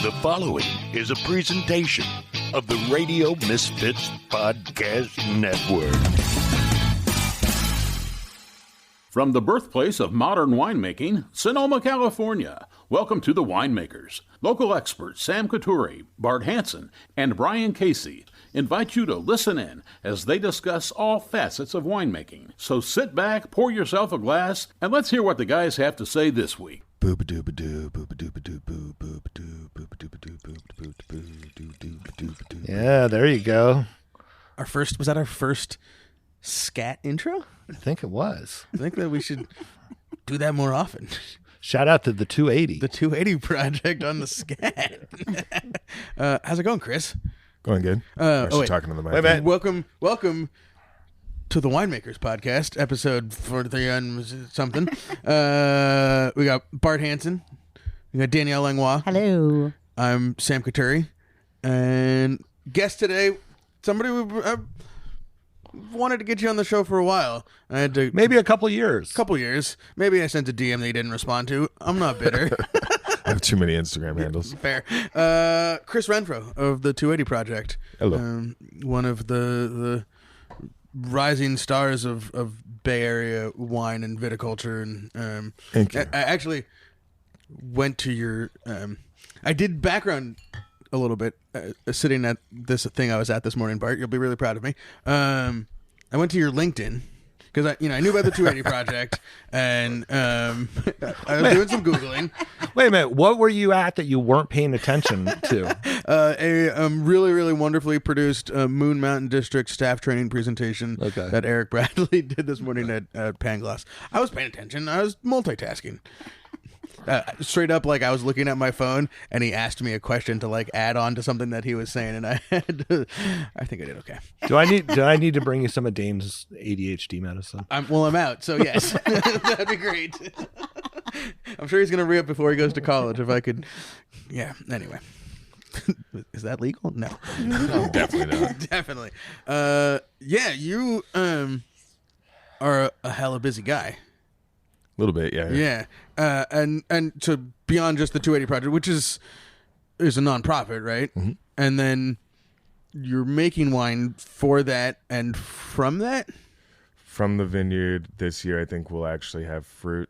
The following is a presentation of the Radio Misfits Podcast Network. From the birthplace of modern winemaking, Sonoma, California, welcome to The Winemakers. Local experts Sam Couturi, Bart Hansen, and Brian Casey invite you to listen in as they discuss all facets of winemaking. So sit back, pour yourself a glass, and let's hear what the guys have to say this week. Yeah, there you go. Was that our first scat intro? I think it was. I think that we should do that more often. Shout out to the 280. The 280 project on the scat. How's it going, Chris? Going good. Talking to the mic. Wait a minute. Welcome to the Winemakers Podcast, episode 43 and something. We got Bart Hansen. We got Danielle Langlois. Hello. I'm Sam Couturi. And guest today, somebody I wanted to get you on the show for a while. I had to Maybe a couple years. Maybe I sent a DM that you didn't respond to. I'm not bitter. I have too many Instagram handles. Fair. Chris Renfro of the 280 Project. Hello. One of the rising stars of Bay Area wine and viticulture. And Thank you. I actually went to your I did background a little bit sitting at this thing I was at this morning, Bart. You'll be really proud of me. I went to your LinkedIn because I knew about the 280 Project, and I was doing some Googling. Wait a minute. What were you at that you weren't paying attention to? A really, really wonderfully produced Moon Mountain District staff training presentation that Eric Bradley did this morning at Pangloss. I was paying attention. I was multitasking. Straight up, like I was looking at my phone, and he asked me a question to like add on to something that he was saying, and I think I did okay. Do I need to bring you some of Dane's ADHD medicine? I'm out, so yes, that'd be great. I'm sure he's gonna re-up before he goes to college. If I could, yeah. Anyway, is that legal? No, Definitely not. Definitely. Yeah, you are a hella busy guy. A little bit, yeah. Yeah, and to beyond just the 280 Project, which is a nonprofit, right? Mm-hmm. And then you're making wine for that and from that. From the vineyard this year, I think we'll actually have fruit.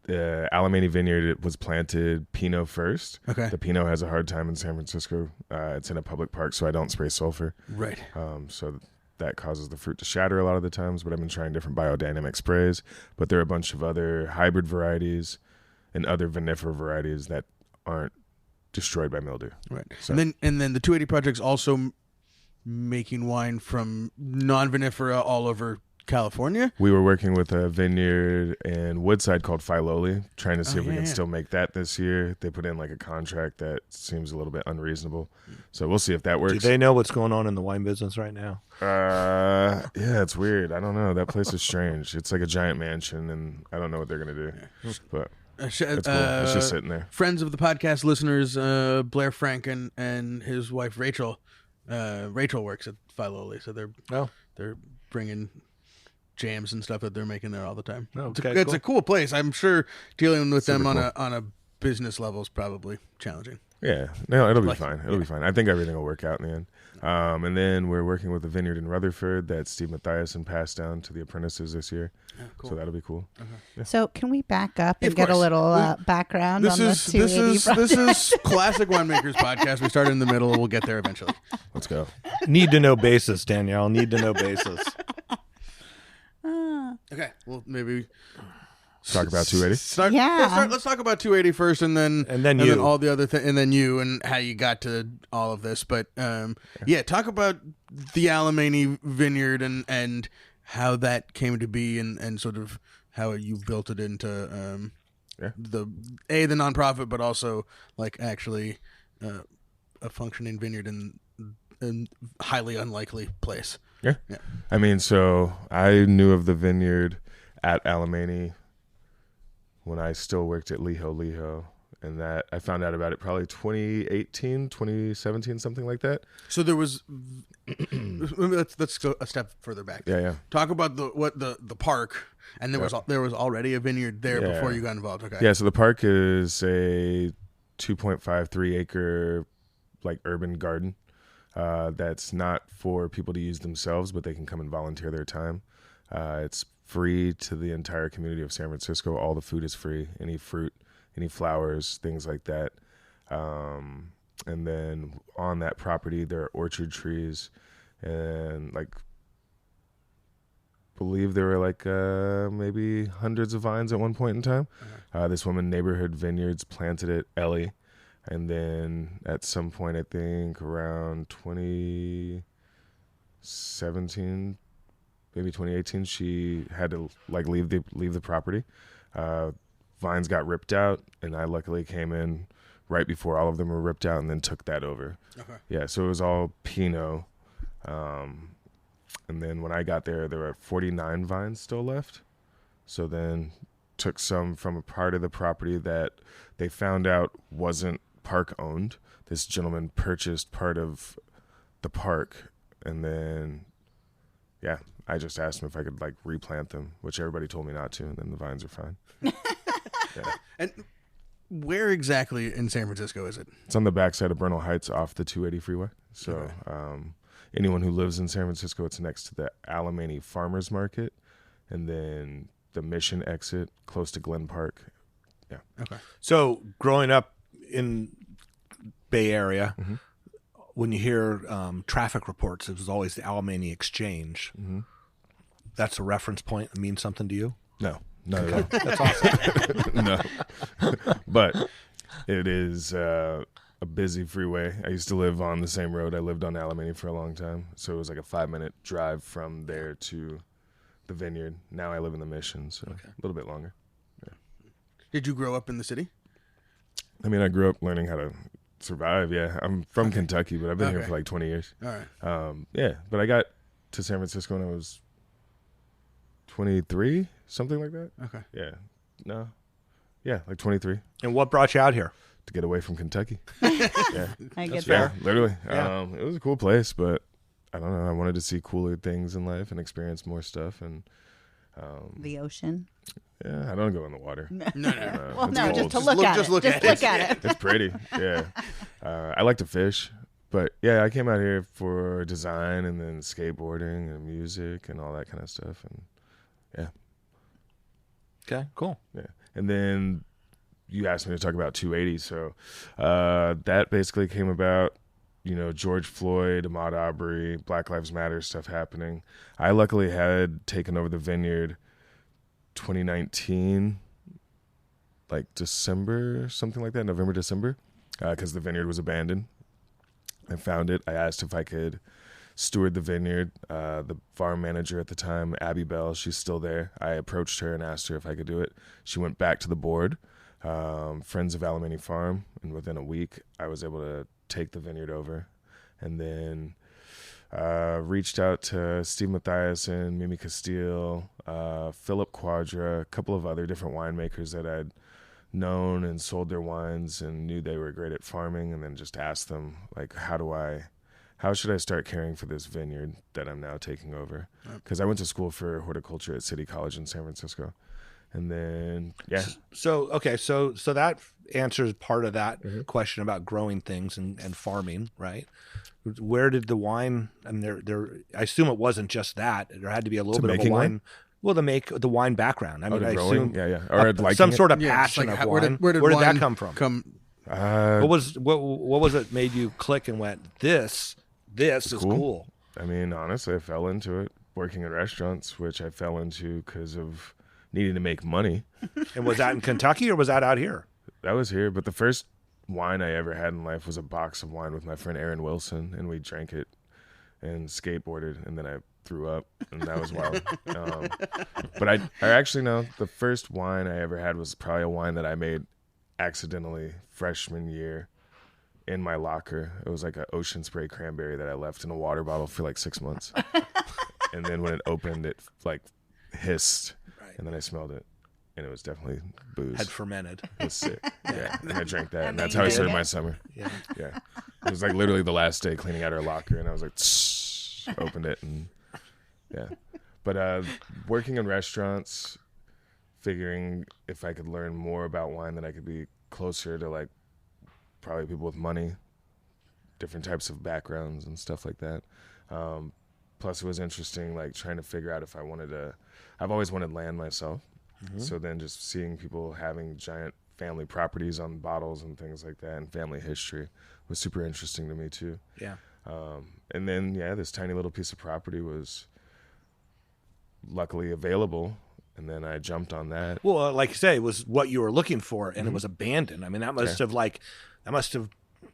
The Alemany Vineyard, it was planted Pinot first. Okay. The Pinot has a hard time in San Francisco. It's in a public park, so I don't spray sulfur. Right. So that causes the fruit to shatter a lot of the times, but I've been trying different biodynamic sprays. But there are a bunch of other hybrid varieties and other vinifera varieties that aren't destroyed by mildew. Right. So. And then the 280 Project's also making wine from non-vinifera all over California. We were working with a vineyard in Woodside called Filoli, trying to see if we can still make that this year. They put in like a contract that seems a little bit unreasonable. So we'll see if that works. Do they know what's going on in the wine business right now? Yeah, it's weird. I don't know. That place is strange. It's like a giant mansion, and I don't know what they're going to do. But it's cool. It's just sitting there. Friends of the podcast listeners, Blair Frank and his wife Rachel. Rachel works at Filoli, so they're bringing jams and stuff that they're making there all the time. It's a cool place. I'm sure dealing with them on a business level is probably challenging. Yeah, no, it'll be fine. It'll be fine. I think everything will work out in the end. And then we're working with a vineyard in Rutherford that Steve Mathiasen passed down to the apprentices this year. Oh, cool. So that'll be cool. Yeah. So can we back up and get a little background on the 280 This is classic Winemakers Podcast. We started in the middle. We'll get there eventually. Let's go. Need to know basis, Danielle. Need to know basis. Okay, well maybe talk about 280. Let's talk about 280 first, and then all the other and then you and how you got to all of this. But talk about the Alemany Vineyard and how that came to be, and sort of how you built it into the nonprofit, but also like actually a functioning vineyard in highly unlikely place. Yeah. I mean, so I knew of the vineyard at Alemany when I still worked at Liho, and that I found out about it probably 2018, 2017, something like that. So there was let's go a step further back. Yeah. Talk about the park, and there was already a vineyard there before you got involved. Okay. Yeah, so the park is a 2.53 acre like urban garden that's not for people to use themselves, but they can come and volunteer their time. It's free to the entire community of San Francisco. All the food is free, any fruit, any flowers, things like that. And then on that property, there are orchard trees, and like, believe there were like maybe hundreds of vines at one point in time. This woman, Neighborhood Vineyards, planted it, Ellie. And then at some point, I think around 2017, maybe 2018, she had to like leave the property. Vines got ripped out, and I luckily came in right before all of them were ripped out and then took that over. Okay. Yeah, so it was all Pinot. And then when I got there were 49 vines still left. So then took some from a part of the property that they found out wasn't park owned. This gentleman purchased part of the park, and then, yeah, I just asked him if I could like replant them, which everybody told me not to, and then the vines are fine. Yeah. And where exactly in San Francisco is it? It's on the backside of Bernal Heights off the 280 freeway. So anyone who lives in San Francisco, it's next to the Alemany Farmers Market, and then the Mission exit close to Glen Park. Yeah. Okay. So growing up in Bay Area, when you hear traffic reports, it was always the Alemany Exchange. That's a reference point. It means something to you? No. Not at all. That's awesome. No. But it is a busy freeway. I used to live on the same road. I lived on Alemany for a long time. So it was like a 5-minute drive from there to the vineyard. Now I live in the Mission, so a little bit longer. Yeah. Did you grow up in the city? I mean, I grew up learning how to survive. Yeah. I'm from Kentucky, but I've been here for like 20 years. All right. Yeah. But I got to San Francisco when I was 23, something like that. Okay. Yeah. No. Yeah, like 23. And what brought you out here? To get away from Kentucky. Yeah. I get Yeah, that. literally. Yeah. It was a cool place, but I don't know. I wanted to see cooler things in life and experience more stuff. And The ocean. yeah, I don't go in the water. No. Well, it's no, cold. just to look at it. look Just at look it. at it. It's pretty. Yeah. I like to fish. But yeah, I came out here for design and then skateboarding and music and all that kind of stuff. And yeah. Okay, cool. Yeah. And then you asked me to talk about 280. So that basically came about, George Floyd, Ahmaud Arbery, Black Lives Matter stuff happening. I luckily had taken over the vineyard 2019, like December, something like that, November, December, because the vineyard was abandoned. I found it. I asked if I could steward the vineyard. The farm manager at the time, Abby Bell, she's still there. I approached her and asked her if I could do it. She went back to the board, friends of Alemany Farm, and within a week, I was able to take the vineyard over. And then reached out to Steve Mathiasen, Mimi Castile, Philip Quadra, a couple of other different winemakers that I'd known and sold their wines and knew they were great at farming, and then just asked them, like, how should I start caring for this vineyard that I'm now taking over? Because I went to school for horticulture at City College in San Francisco. And then, yeah. So that answers part of that question about growing things and farming, right? Where did the wine, and I assume it wasn't just that. There had to be a little bit of a wine. Well, to make the wine background. I mean, I assume, or some sort of Yeah, passion like of where wine. did Where did wine that come from? What was it made you click and went, this is cool? I mean, honestly, I fell into it working in restaurants, which I fell into because of needing to make money. And was that in Kentucky or was that out here? That was here, but the first wine I ever had in life was a box of wine with my friend Aaron Wilson, and we drank it and skateboarded, and then I threw up, and that was wild. But I actually know the first wine I ever had was probably a wine that I made accidentally freshman year in my locker. It was like an Ocean Spray cranberry that I left in a water bottle for like 6 months. And then when it opened, it like hissed, and then I smelled it, and it was definitely booze. Had fermented. It was sick. Yeah, and I drank that, and that's how I started my summer. Yeah. It was like literally the last day cleaning out our locker, and I was like, opened it, and yeah. But working in restaurants, figuring if I could learn more about wine, then I could be closer to like probably people with money, different types of backgrounds and stuff like that. Plus it was interesting, like trying to figure out if I wanted I've always wanted land myself. So then just seeing people having giant family properties on bottles and things like that and family history was super interesting to me too. Yeah. And then, this tiny little piece of property was luckily available. And then I jumped on that. Well, like you say, it was what you were looking for, and it was abandoned. I mean, that must have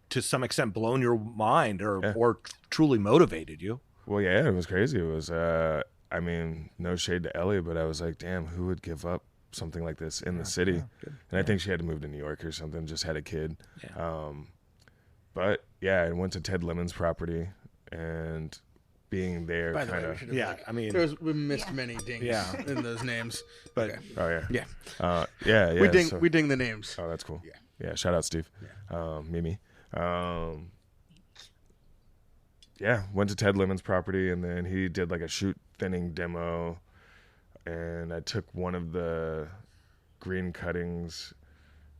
to some extent blown your mind or truly motivated you. Well, yeah, it was crazy. It was, no shade to Ellie, but I was like, damn, who would give up something like this in the city? And I think she had to move to New York or something, just had a kid. Yeah. But yeah, I went to Ted Lemon's property, and being there kind of. Yeah, I mean, we missed many dings in those names. But oh yeah, yeah. We ding the names. Oh, that's cool. Yeah. Shout out Steve, Mimi. Went to Ted Lemon's property, and then he did like a shoot thinning demo, and I took one of the green cuttings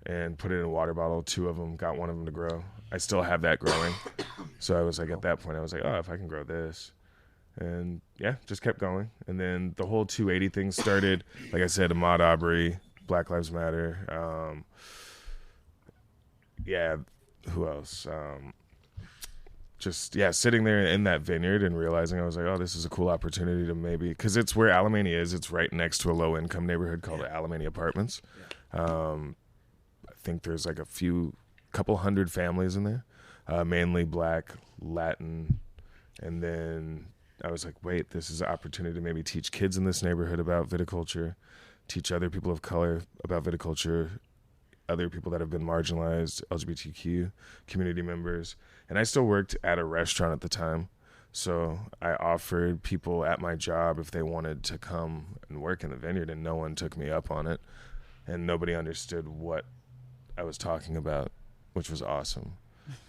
and put it in a water bottle, 2 of them, got one of them to grow. I still have that growing. So I was like, at that point, I was like, oh, if I can grow this. And just kept going. And then the whole 280 thing started. Like I said, Ahmaud Arbery, Black Lives Matter. Who else? Sitting there in that vineyard and realizing I was like, oh, this is a cool opportunity to maybe, because it's where Alemany is. It's right next to a low-income neighborhood called Alemany Apartments. I think there's like couple hundred families in there, mainly Black, Latin, and then I was like, wait, this is an opportunity to maybe teach kids in this neighborhood about viticulture, teach other people of color about viticulture, other people that have been marginalized, LGBTQ community members. And I still worked at a restaurant at the time, so I offered people at my job if they wanted to come and work in the vineyard, and no one took me up on it, and nobody understood what I was talking about, which was awesome.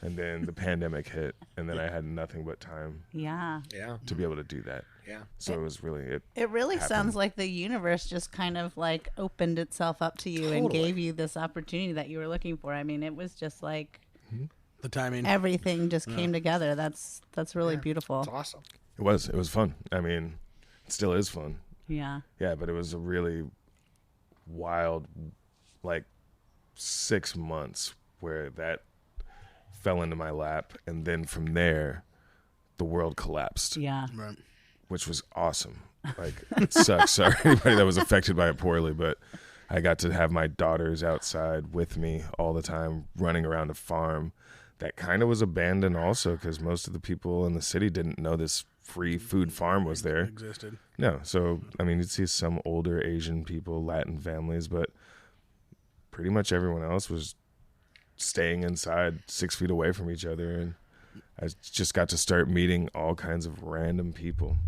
And then the pandemic hit, and then I had nothing but time to be able to do that. Yeah. So it was really it really happened. Sounds like the universe just kind of like opened itself up to you and gave you this opportunity that you were looking for. I mean, it was just like the timing. Everything just came together. That's really beautiful. It's awesome. It was fun. I mean, it still is fun. Yeah. Yeah, but it was a really wild 6 months where that fell into my lap, and then from there the world collapsed. Yeah. Right. Which was awesome. It sucks. Sorry anybody that was affected by it poorly, but I got to have my daughters outside with me all the time, running around a farm that kind of was abandoned also, because most of the people in the city didn't know this free food farm was there. Existed. No. So I mean, you'd see some older Asian people, Latin families, but pretty much everyone else was staying inside 6 feet away from each other. And I just got to start meeting all kinds of random people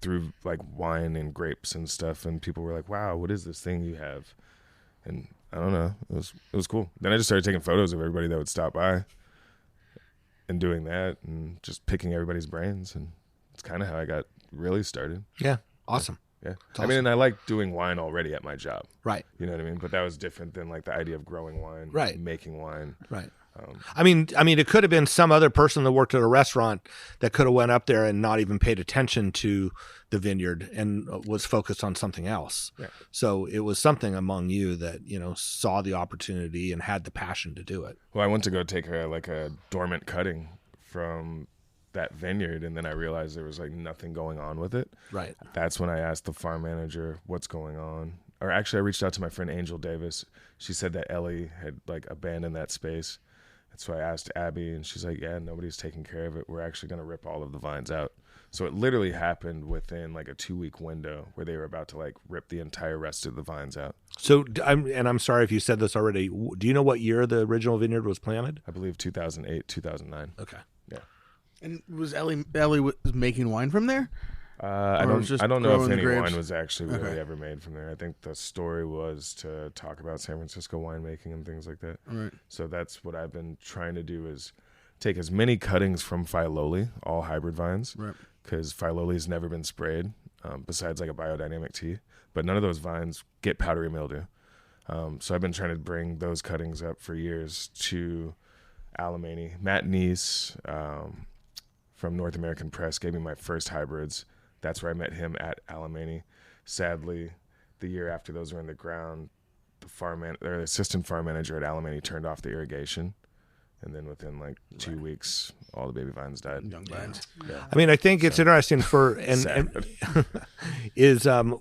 through wine and grapes and stuff. And people were like, wow, what is this thing you have? And I don't know. It was cool. Then I just started taking photos of everybody that would stop by and doing that and just picking everybody's brains. And it's kind of how I got really started. Yeah. Awesome. Yeah. Awesome. I mean, and I like doing wine already at my job. Right. You know what I mean? But that was different than the idea of growing wine, right, making wine. Right. I mean, it could have been some other person that worked at a restaurant that could have went up there and not even paid attention to the vineyard and was focused on something else. Yeah. So it was something among you that, saw the opportunity and had the passion to do it. Well, I went to go take a dormant cutting from that vineyard, and then I realized there was nothing going on with it. Right. That's when I asked the farm manager what's going on. Or actually I reached out to my friend Angel Davis. She said that Ellie had abandoned that space. And so I asked Abby, and she's like, yeah, nobody's taking care of it. We're actually going to rip all of the vines out. So it literally happened within a 2-week window where they were about to rip the entire rest of the vines out. So, I'm sorry if you said this already. Do you know what year the original vineyard was planted? I believe 2008, 2009. Okay. Yeah. And was Ellie was making wine from there? I don't know if any wine was actually really ever made from there. I think the story was to talk about San Francisco winemaking and things like that. Right. So that's what I've been trying to do, is take as many cuttings from Filoli, all hybrid vines, because Filoli's never been sprayed, besides a biodynamic tea. But none of those vines get powdery mildew. So I've been trying to bring those cuttings up for years to Alemany. Matt Neese from North American Press gave me my first hybrids. That's where I met him, at Alemany. Sadly, the year after those were in the ground, the assistant farm manager at Alemany turned off the irrigation. And then within like 2 weeks, all the baby vines died. Young vines. Yeah. I mean, I think it's interesting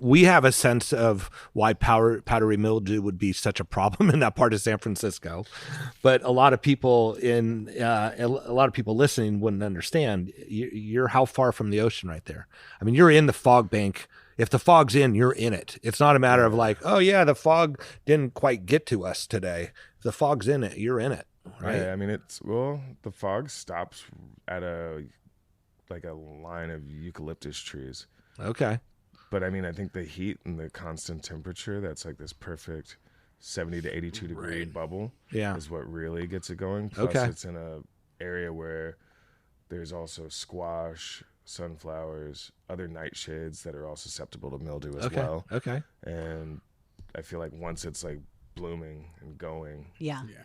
we have a sense of why powdery mildew would be such a problem in that part of San Francisco, but a lot of people listening wouldn't understand. You're how far from the ocean right there? I mean, you're in the fog bank. If the fog's in, you're in it. It's not a matter of like, oh yeah, the fog didn't quite get to us today. If the fog's in it, you're in it. Right. Yeah, I mean, the fog stops at a line of eucalyptus trees. Okay. But I mean, I think the heat and the constant temperature, that's like this perfect 70 to 82 degree bubble, is what really gets it going. Plus it's in a area where there's also squash, sunflowers, other nightshades that are all susceptible to mildew as well. Okay. And I feel like once it's like blooming and going,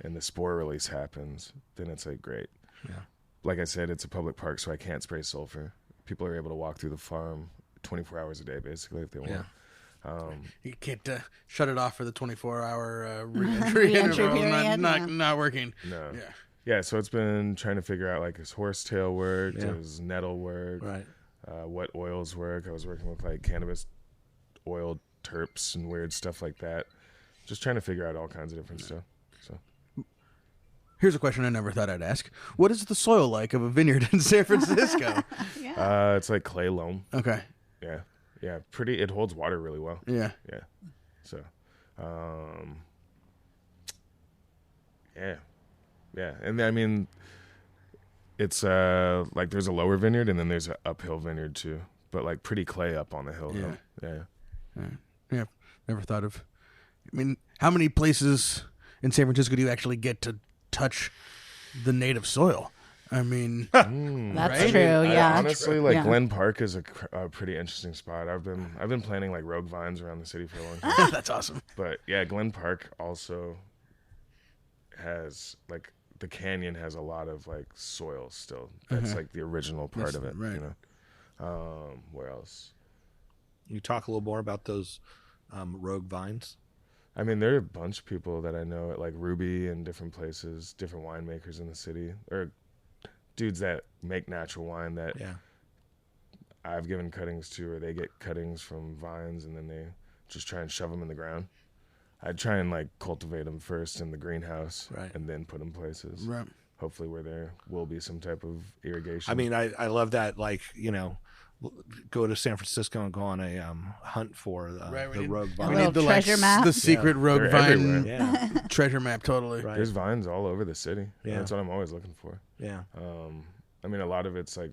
and the spore release happens, then it's like great. Yeah. Like I said, it's a public park, so I can't spray sulfur. People are able to walk through the farm 24 hours a day, basically, if they want. You can't shut it off for the 24-hour re-entry interval. Not working. No. Yeah. So it's been trying to figure out like his horsetail work, does nettle work, right? What oils work. I was working with like cannabis oil terps and weird stuff like that. Just trying to figure out all kinds of different stuff. So, here's a question I never thought I'd ask: what is the soil like of a vineyard in San Francisco? It's like clay loam. Okay. Yeah. Pretty. It holds water really well. Yeah. So, yeah. And I mean, it's like there's a lower vineyard and then there's an uphill vineyard too, but like pretty clay up on the hill. Yeah. Never thought of. I mean, how many places in San Francisco do you actually get to touch the native soil? I mean, that's true. Yeah, honestly, like Glen Park is a pretty interesting spot. I've been planting like rogue vines around the city for a long time. That's awesome. But yeah, Glen Park also has like the canyon has a lot of like soil still. That's like the original part of it. Right. You know, where else? You talk a little more about those rogue vines. I mean, there are a bunch of people that I know at like Ruby and different places, different winemakers in the city, or dudes that make natural wine that I've given cuttings to, or they get cuttings from vines and then they just try and shove them in the ground. I'd try and like cultivate them first in the greenhouse and then put them places. Right. Hopefully where there will be some type of irrigation. I mean, I love that, like, you know, go to San Francisco and go on a hunt for the rogue vine. We need the treasure map. The secret rogue vine treasure map, totally. Right. There's vines all over the city. Yeah. That's what I'm always looking for. Yeah. I mean, a lot of it's like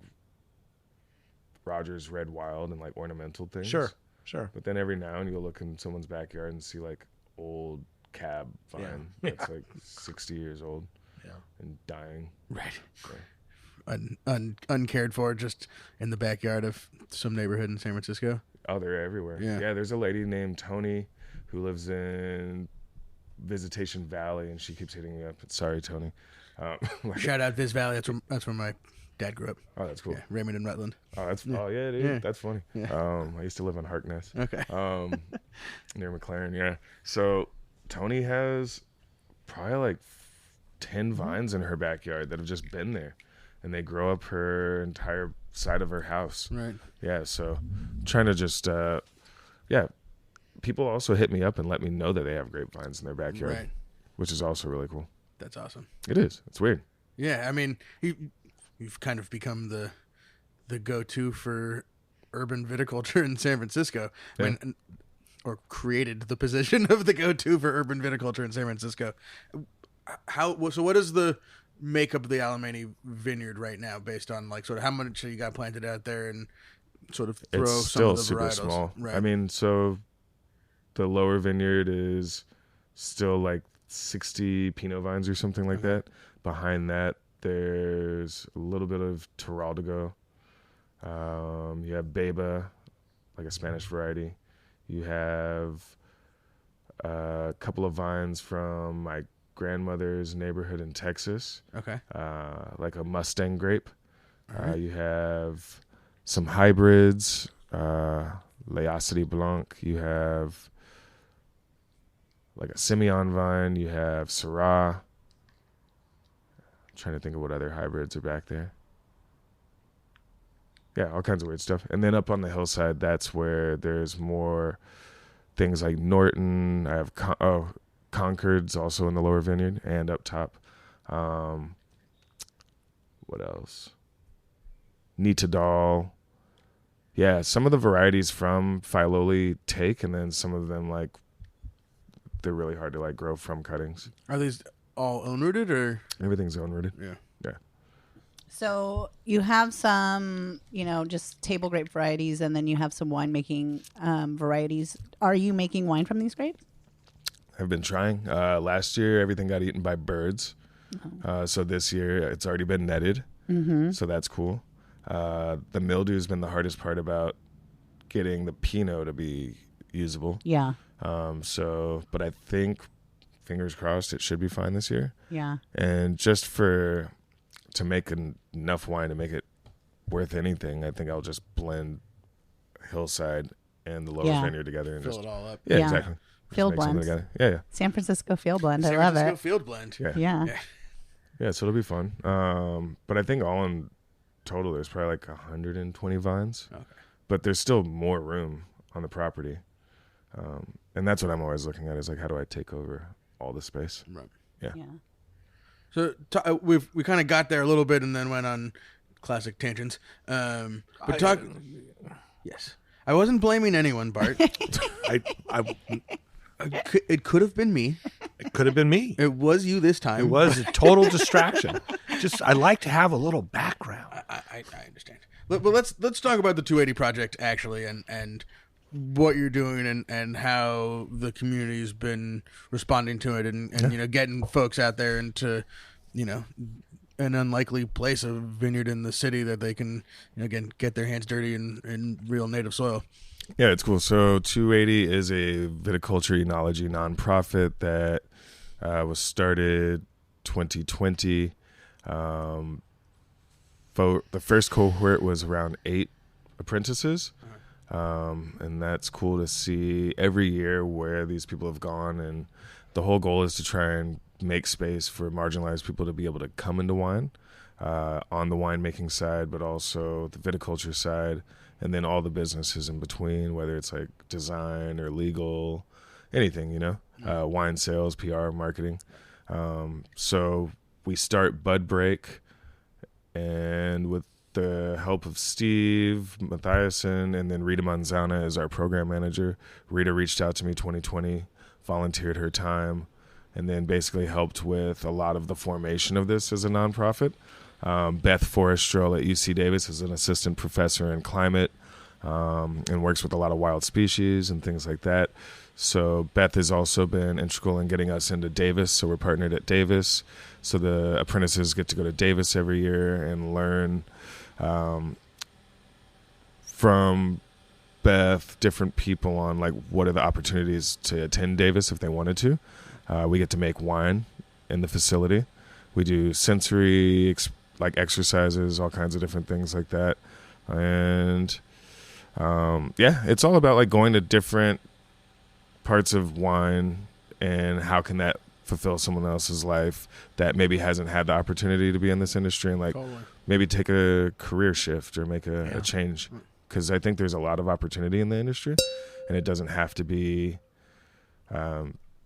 Rogers Red Wild and like ornamental things. Sure. But then every now and then you'll look in someone's backyard and see like old cab vine that's like 60 years old and dying. Right. Uncared for, just in the backyard of some neighborhood in San Francisco. Oh, they're everywhere. Yeah, there's a lady named Tony who lives in Visitation Valley, and she keeps hitting me up. Sorry, Tony. Shout out Viz Valley. That's where my dad grew up. Oh, that's cool. Yeah, Raymond and Rutland. Oh, dude. Yeah. That's funny. Yeah. I used to live on Harkness. Okay. Near McLaren. Yeah. So Tony has probably like 10 vines in her backyard that have just been there. And they grow up her entire side of her house. Right. Yeah, so trying to just, people also hit me up and let me know that they have grapevines in their backyard, which is also really cool. That's awesome. It is. It's weird. Yeah, I mean, you've kind of become the go-to for urban viticulture in San Francisco. I mean, or created the position of the go-to for urban viticulture in San Francisco. So what is the makeup of the Alemany vineyard right now, based on like sort of how much you got planted out there and sort of throw it's some of the still varietals? Super small. Right. I mean, so the lower vineyard is still like 60 Pinot vines or something like that. Behind that, there's a little bit of Terral to go. You have Beba, like a Spanish variety. You have a couple of vines from my grandmother's neighborhood in Texas. Okay. Like a Mustang grape. You have some hybrids, L'Acity Blanc. You have like a Simeon vine. You have Syrah. I'm trying to think of what other hybrids are back there. Yeah, all kinds of weird stuff. And then up on the hillside, that's where there's more things like Norton. I have Concord's also in the lower vineyard and up top. What else? Nitadal. Yeah, some of the varieties from Filoli take, and then some of them, like, they're really hard to, like, grow from cuttings. Are these all own-rooted, or? Everything's own-rooted. Yeah. So you have some, just table grape varieties, and then you have some winemaking varieties. Are you making wine from these grapes? I've been trying. Last year, everything got eaten by birds. So this year, it's already been netted. Mm-hmm. So that's cool. The mildew has been the hardest part about getting the Pinot to be usable. Yeah. But I think, fingers crossed, it should be fine this year. Yeah. And just to make enough wine to make it worth anything, I think I'll just blend Hillside and the lower vineyard together and fill it all up. Yeah, exactly. Field blend. Yeah. San Francisco field blend. I love it. San Francisco field blend. Yeah. Yeah, so it'll be fun. But I think all in total, there's probably like 120 vines. Okay. But there's still more room on the property. And that's what I'm always looking at, is like, how do I take over all the space? Right. Yeah. So we kind of got there a little bit and then went on classic tangents. Yes. I wasn't blaming anyone, Bart. It could have been me. It could have been me. It was you this time. It was a total distraction. I like to have a little background. I understand. But let's talk about the 280 project, actually, and what you're doing and how the community's been responding to it and getting folks out there into an unlikely place, a vineyard in the city that they can again get their hands dirty in real native soil. Yeah, it's cool. So 280 is a viticulture enology nonprofit that was started 2020. The first cohort was around 8 apprentices. And that's cool to see every year where these people have gone. And the whole goal is to try and make space for marginalized people to be able to come into wine on the winemaking side, but also the viticulture side, and then all the businesses in between, whether it's like design or legal, anything, wine sales, PR, marketing. So we start Bud Break, and with the help of Steve Mathiasen and then Rita Manzana as our program manager. Rita reached out to me 2020, volunteered her time, and then basically helped with a lot of the formation of this as a nonprofit. Beth Forrestrell at UC Davis is an assistant professor in climate and works with a lot of wild species and things like that. So Beth has also been integral in getting us into Davis. So we're partnered at Davis. So the apprentices get to go to Davis every year and learn from Beth, different people on like what are the opportunities to attend Davis if they wanted to. We get to make wine in the facility. We do sensory exercises, all kinds of different things like that. And it's all about like going to different parts of wine and how can that fulfill someone else's life that maybe hasn't had the opportunity to be in this industry, and like maybe take a career shift or make a change, because I think there's a lot of opportunity in the industry, and it doesn't have to be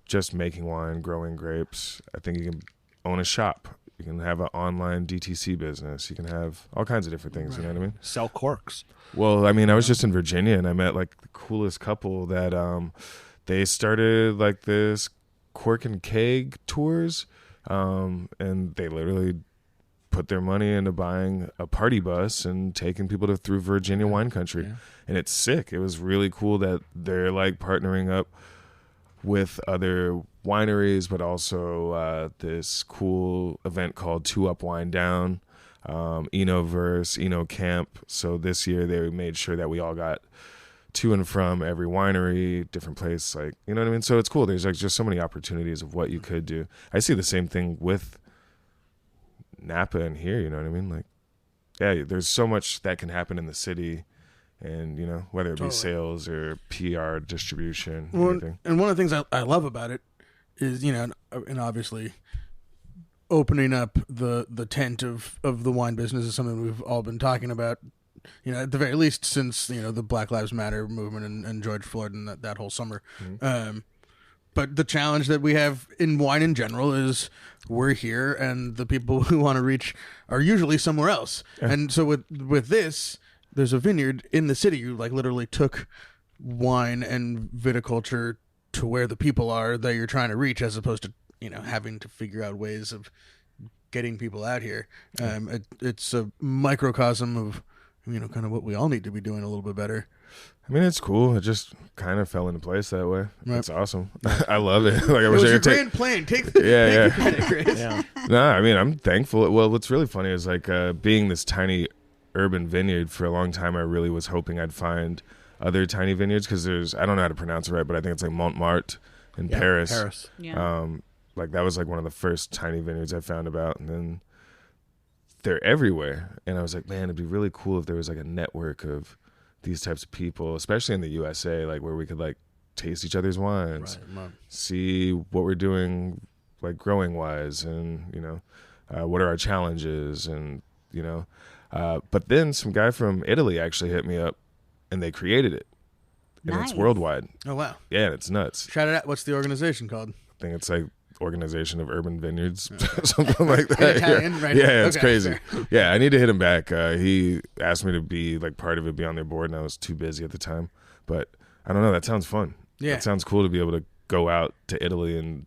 just making wine, growing grapes. I think you can own a shop, you can have an online DTC business, you can have all kinds of different things. You know what I mean? Sell corks. Well, I mean, I was just in Virginia and I met like the coolest couple that they started like this cork and keg tours, and they literally put their money into buying a party bus and taking people through Virginia wine country. And it's sick. It was really cool that they're like partnering up with other wineries, but also this cool event called 2 Up Wine Down, Enoverse, Eno Camp. So this year they made sure that we all got to and from every winery, different place, like, you know what I mean? So it's cool. There's like just so many opportunities of what you could do. I see the same thing with Napa and here, you know what I mean? Like, yeah, there's so much that can happen in the city, and, you know, whether it be sales or PR, distribution, anything. And one of the things I love about it is, you know, and obviously opening up the tent of the wine business is something we've all been talking about, you know, at the very least since, you know, the Black Lives Matter movement and George Floyd and that whole summer. Mm-hmm. But the challenge that we have in wine in general is we're here, and the people who want to reach are usually somewhere else. Yeah. And so with this, there's a vineyard in the city. You like literally took wine and viticulture to where the people are that you're trying to reach, as opposed to, you know, having to figure out ways of getting people out here. It's a microcosm of, you know, kind of what we all need to be doing a little bit better. I mean, it's cool. It just kind of fell into place that way. Right. It's awesome. I love it. Like, I wish I could take grand plan. Take the credit, Chris. Yeah. No, I mean, I'm thankful. Well, what's really funny is like being this tiny urban vineyard for a long time. I really was hoping I'd find other tiny vineyards, because there's, I don't know how to pronounce it right, but I think it's like Montmartre in Paris. Yeah. Like that was like one of the first tiny vineyards I found about, and then they're everywhere. And I was like, man, it'd be really cool if there was like a network of these types of people, especially in the USA, like where we could like taste each other's wines, see what we're doing, like growing wise, and, you know, what are our challenges, and, you know, but then some guy from Italy actually hit me up, and they created it, and it's worldwide. Oh wow! Yeah, and it's nuts. Shout it out. What's the organization called? I think it's like Organization of Urban Vineyards, something like that. In Italian, right? Yeah, it's crazy. Fair. Yeah, I need to hit him back. He asked me to be like part of it, be on their board, and I was too busy at the time. But I don't know. That sounds fun. Yeah, it sounds cool to be able to go out to Italy and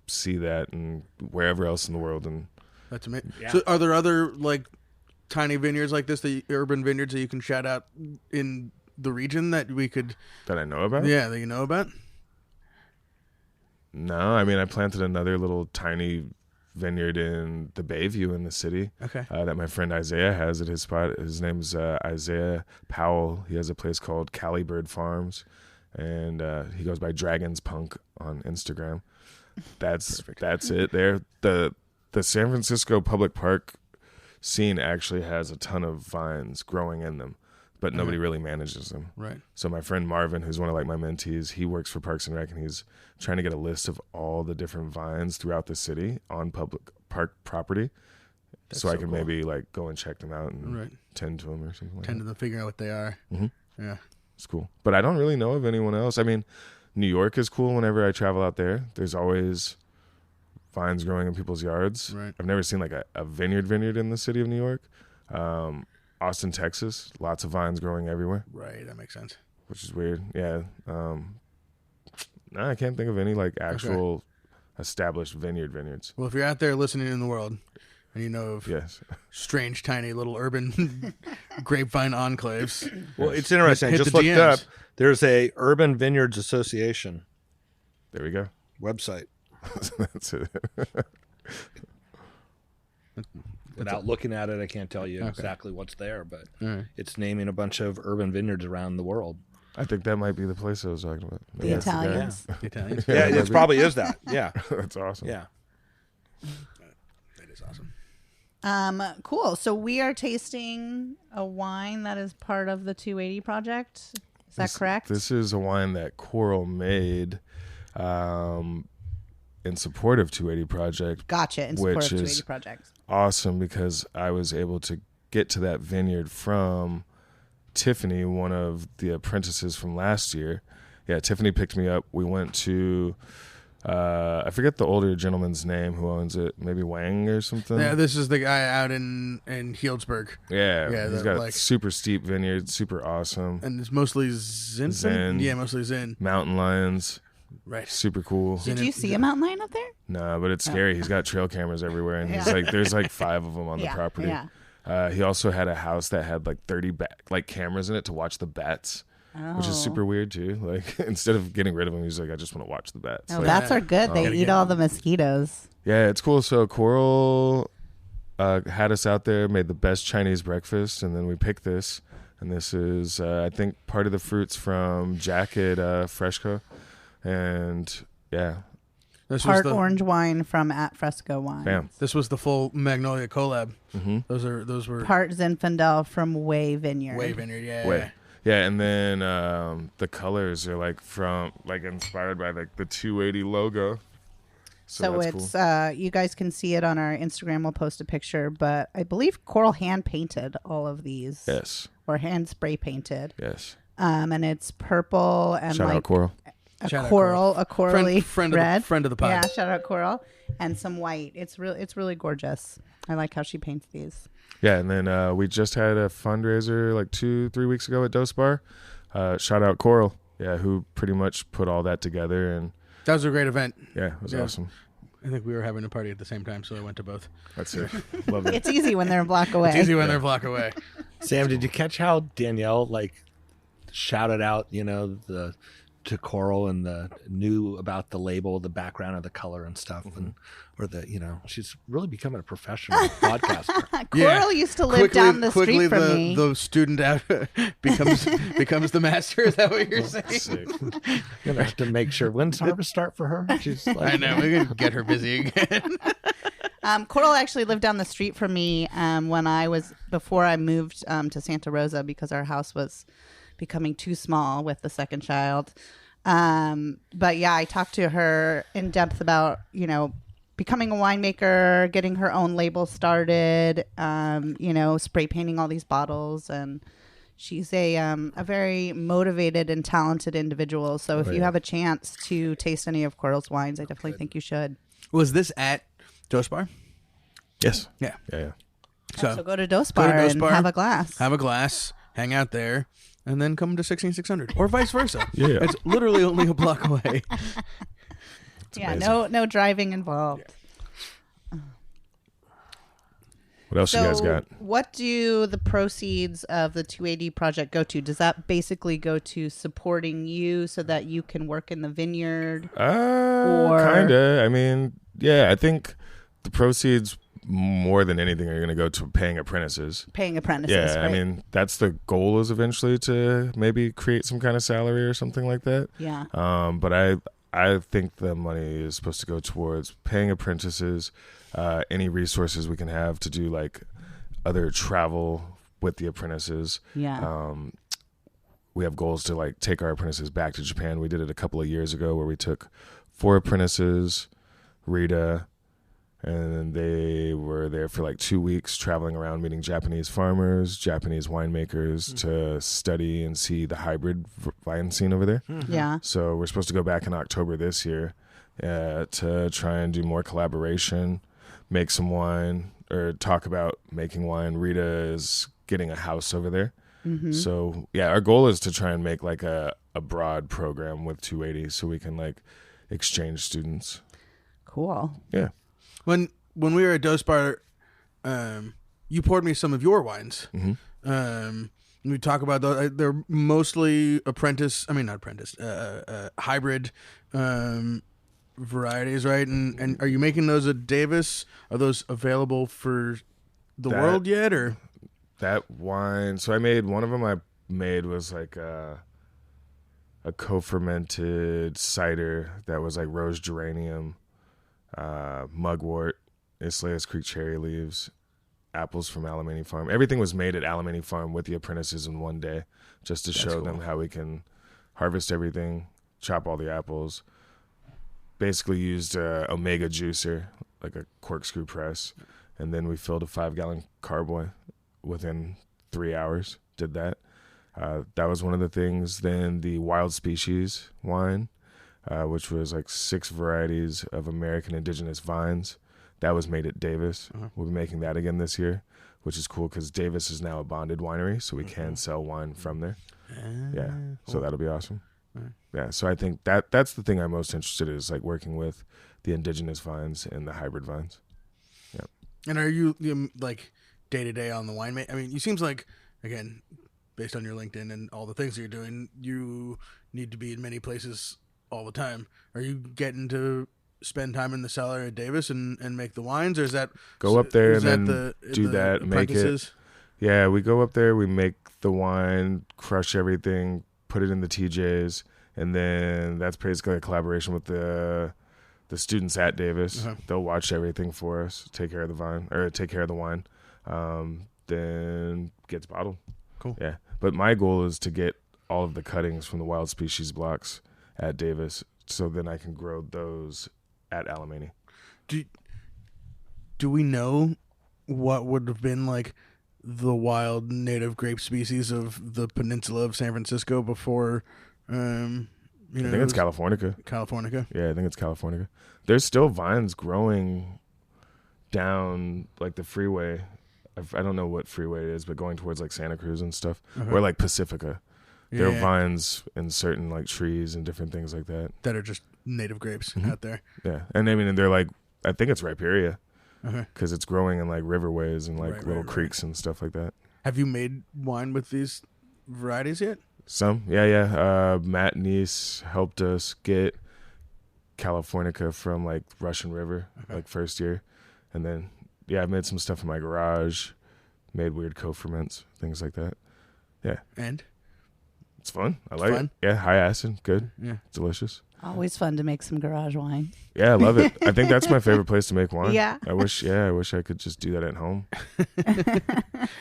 see that, and wherever else in the world. And that's amazing. Yeah. So, are there other like tiny vineyards like this, the urban vineyards that you can shout out in the region that I know about? Yeah, that you know about? No, I mean, I planted another little tiny vineyard in the Bayview in the city. Okay. That my friend Isaiah has at his spot. His name's Isaiah Powell. He has a place called Calibird Farms, and he goes by Dragons Punk on Instagram. That's it. There, the San Francisco public park scene actually has a ton of vines growing in them, but nobody really manages them. Right. So my friend Marvin, who's one of like my mentees, he works for Parks and Rec, and he's trying to get a list of all the different vines throughout the city on public park property. So I can maybe like go and check them out and tend to them or something like that. Tend to them, figure out what they are. Mm-hmm. Yeah. It's cool. But I don't really know of anyone else. I mean, New York is cool whenever I travel out there. There's always vines growing in people's yards. Right. I've never seen like a vineyard in the city of New York. Austin, Texas, lots of vines growing everywhere. Right, that makes sense. Which is weird. Yeah. I can't think of any like actual established vineyards. Well, if you're out there listening in the world and you know of strange, tiny little urban grapevine enclaves. Well, it's interesting. I just looked up. There's a Urban Vineyards Association. There we go. Website. That's it. Without looking at it, I can't tell you exactly what's there, but it's naming a bunch of urban vineyards around the world. I think that might be the place I was talking about. The Italians. The Italians. Yeah, it probably is that. Yeah. That's awesome. Yeah. That is awesome. Cool. So we are tasting a wine that is part of the 280 project. Is that correct? This is a wine that Coral made in support of 280 Project. Gotcha. In support of 280 Project. Awesome, because I was able to get to that vineyard from Tiffany, one of the apprentices from last year. Yeah, Tiffany picked me up. We went to I forget the older gentleman's name who owns it. Maybe Wang or something. Yeah, this is the guy out in Healdsburg. Yeah, he's got like super steep vineyard, super awesome. And it's mostly Zen. Yeah, mostly Zen. Mountain lions. Right. Super cool. Did you see a mountain lion up there? No, but it's scary. He's got trail cameras everywhere, and he's like, there's like 5 of them on the property. Yeah. He also had a house that had like 30 cameras in it to watch the bats. Which is super weird too. Like, instead of getting rid of them, he's like, I just want to watch the bats. Oh, like, bats are good. They eat all the mosquitoes. Yeah, it's cool. So Coral had us out there, made the best Chinese breakfast, and then we picked this, And this is, I think, part of the fruits from Jack at Fresco. And, yeah. This part orange wine from At Fresco Wine. Bam. This was the full Magnolia collab. Mm-hmm. Those were part Zinfandel from Way Vineyard. Way Vineyard, yeah. Way. Yeah, and then the colors are like inspired by like the 280 logo. So it's cool. You guys can see it on our Instagram. We'll post a picture, but I believe Coral hand painted all of these. Yes. Or hand spray painted. Yes. And it's purple and shout out Coral. A corally friend red. Friend of the pod. Yeah, shout out Coral. And some white. It's really gorgeous. I like how she paints these. Yeah, and then we just had a fundraiser like 2-3 weeks ago at Dose Bar. Shout out Coral. Yeah, who pretty much put all that together. And that was a great event. Yeah, it was awesome. I think we were having a party at the same time, so I went to both. That's it. Love it. It's easy when they're a block away. It's easy when they're a block away. Sam, did you catch how Danielle shouted out, to Coral and knew about the label, the background of the color and stuff, and she's really becoming a professional podcaster. Coral used to live down the street from me. The student out becomes the master. Is that what you're saying? Gonna have to make sure. When's harvest start for her? She's I know we're gonna get her busy again. Coral actually lived down the street from me before I moved to Santa Rosa because our house was becoming too small with the second child. But yeah, I talked to her in depth about, becoming a winemaker, getting her own label started, spray painting all these bottles. And she's a very motivated and talented individual. So if you have a chance to taste any of Coral's wines, I definitely think you should. Was this at Dose Bar? Yes. Yeah. So go to Dose Bar and have a glass. Have a glass, hang out there. And then come to 16600 or vice versa. Yeah. It's literally only a block away. Yeah, no driving involved. Yeah. What else you guys got? What do the proceeds of the 280 project go to? Does that basically go to supporting you so that you can work in the vineyard? Kinda. I mean, yeah, I think the proceeds more than anything are going to go to paying apprentices. Yeah, right? I mean, that's the goal, is eventually to maybe create some kind of salary or something like that. Yeah. But I think the money is supposed to go towards paying apprentices, any resources we can have to do like other travel with the apprentices. Yeah. We have goals to like take our apprentices back to Japan. We did it a couple of years ago where we took 4 apprentices, Rita, and they were there for like 2 weeks traveling around meeting Japanese farmers, Japanese winemakers to study and see the hybrid wine scene over there. Yeah. So we're supposed to go back in October this year to try and do more collaboration, make some wine, or talk about making wine. Rita is getting a house over there. Mm-hmm. So yeah, our goal is to try and make like a broad program with 280 so we can like exchange students. Cool. Yeah. When we were at Dose Bar, you poured me some of your wines. Mm-hmm. We talk about those. They're mostly hybrid varieties, right? And are you making those at Davis? Are those available for the world yet, or that wine? So I made one of them. I made was like a co-fermented cider that was like rose geranium, mugwort, Islayas Creek cherry leaves, apples from Alemany Farm. Everything was made at Alemany Farm with the apprentices in one day, just to show them how we can harvest everything, chop all the apples. Basically used a Omega juicer, like a corkscrew press, and then we filled a 5-gallon carboy within 3 hours. Did that. That was one of the things. Then the Wild Species wine, which was like 6 varieties of American indigenous vines. That was made at Davis. We'll be making that again this year, which is cool because Davis is now a bonded winery, so we can sell wine from there. Yeah, so that'll be awesome. Yeah, so I think that's the thing I'm most interested in, is like working with the indigenous vines and the hybrid vines. Yeah. And are you like day to day on the wine? I mean, you seems like, again, based on your LinkedIn and all the things that you're doing, you need to be in many places all the time. Are you getting to spend time in the cellar at Davis and make the wines, or is that go up there and then do that, make it? Yeah, we go up there, we make the wine, crush everything, put it in the TJs, and then that's basically a collaboration with the students at Davis. They'll watch everything for us, take care of the wine, then gets bottled. Cool. Yeah, but my goal is to get all of the cuttings from the wild species blocks at Davis, so then I can grow those at Alemany. Do we know what would have been like the wild native grape species of the peninsula of San Francisco before? I think it's Californica. Californica. Yeah, I think it's Californica. There's still vines growing down like the freeway. I don't know what freeway it is, but going towards like Santa Cruz and stuff, or like Pacifica. There are vines in certain like trees and different things like that that are just native grapes out there. Yeah, and I mean, they're like, I think it's riperia because it's growing in like riverways and like little creeks and stuff like that. Have you made wine with these varieties yet? Some, yeah. Matt Neese helped us get Californica from like Russian River, like first year, and then I made some stuff in my garage, made weird co-ferments, things like that. Yeah, and it's fun. I like it. Yeah, high acid, good. Yeah, delicious. Always fun to make some garage wine. Yeah, I love it. I think that's my favorite place to make wine. Yeah. I wish I could just do that at home.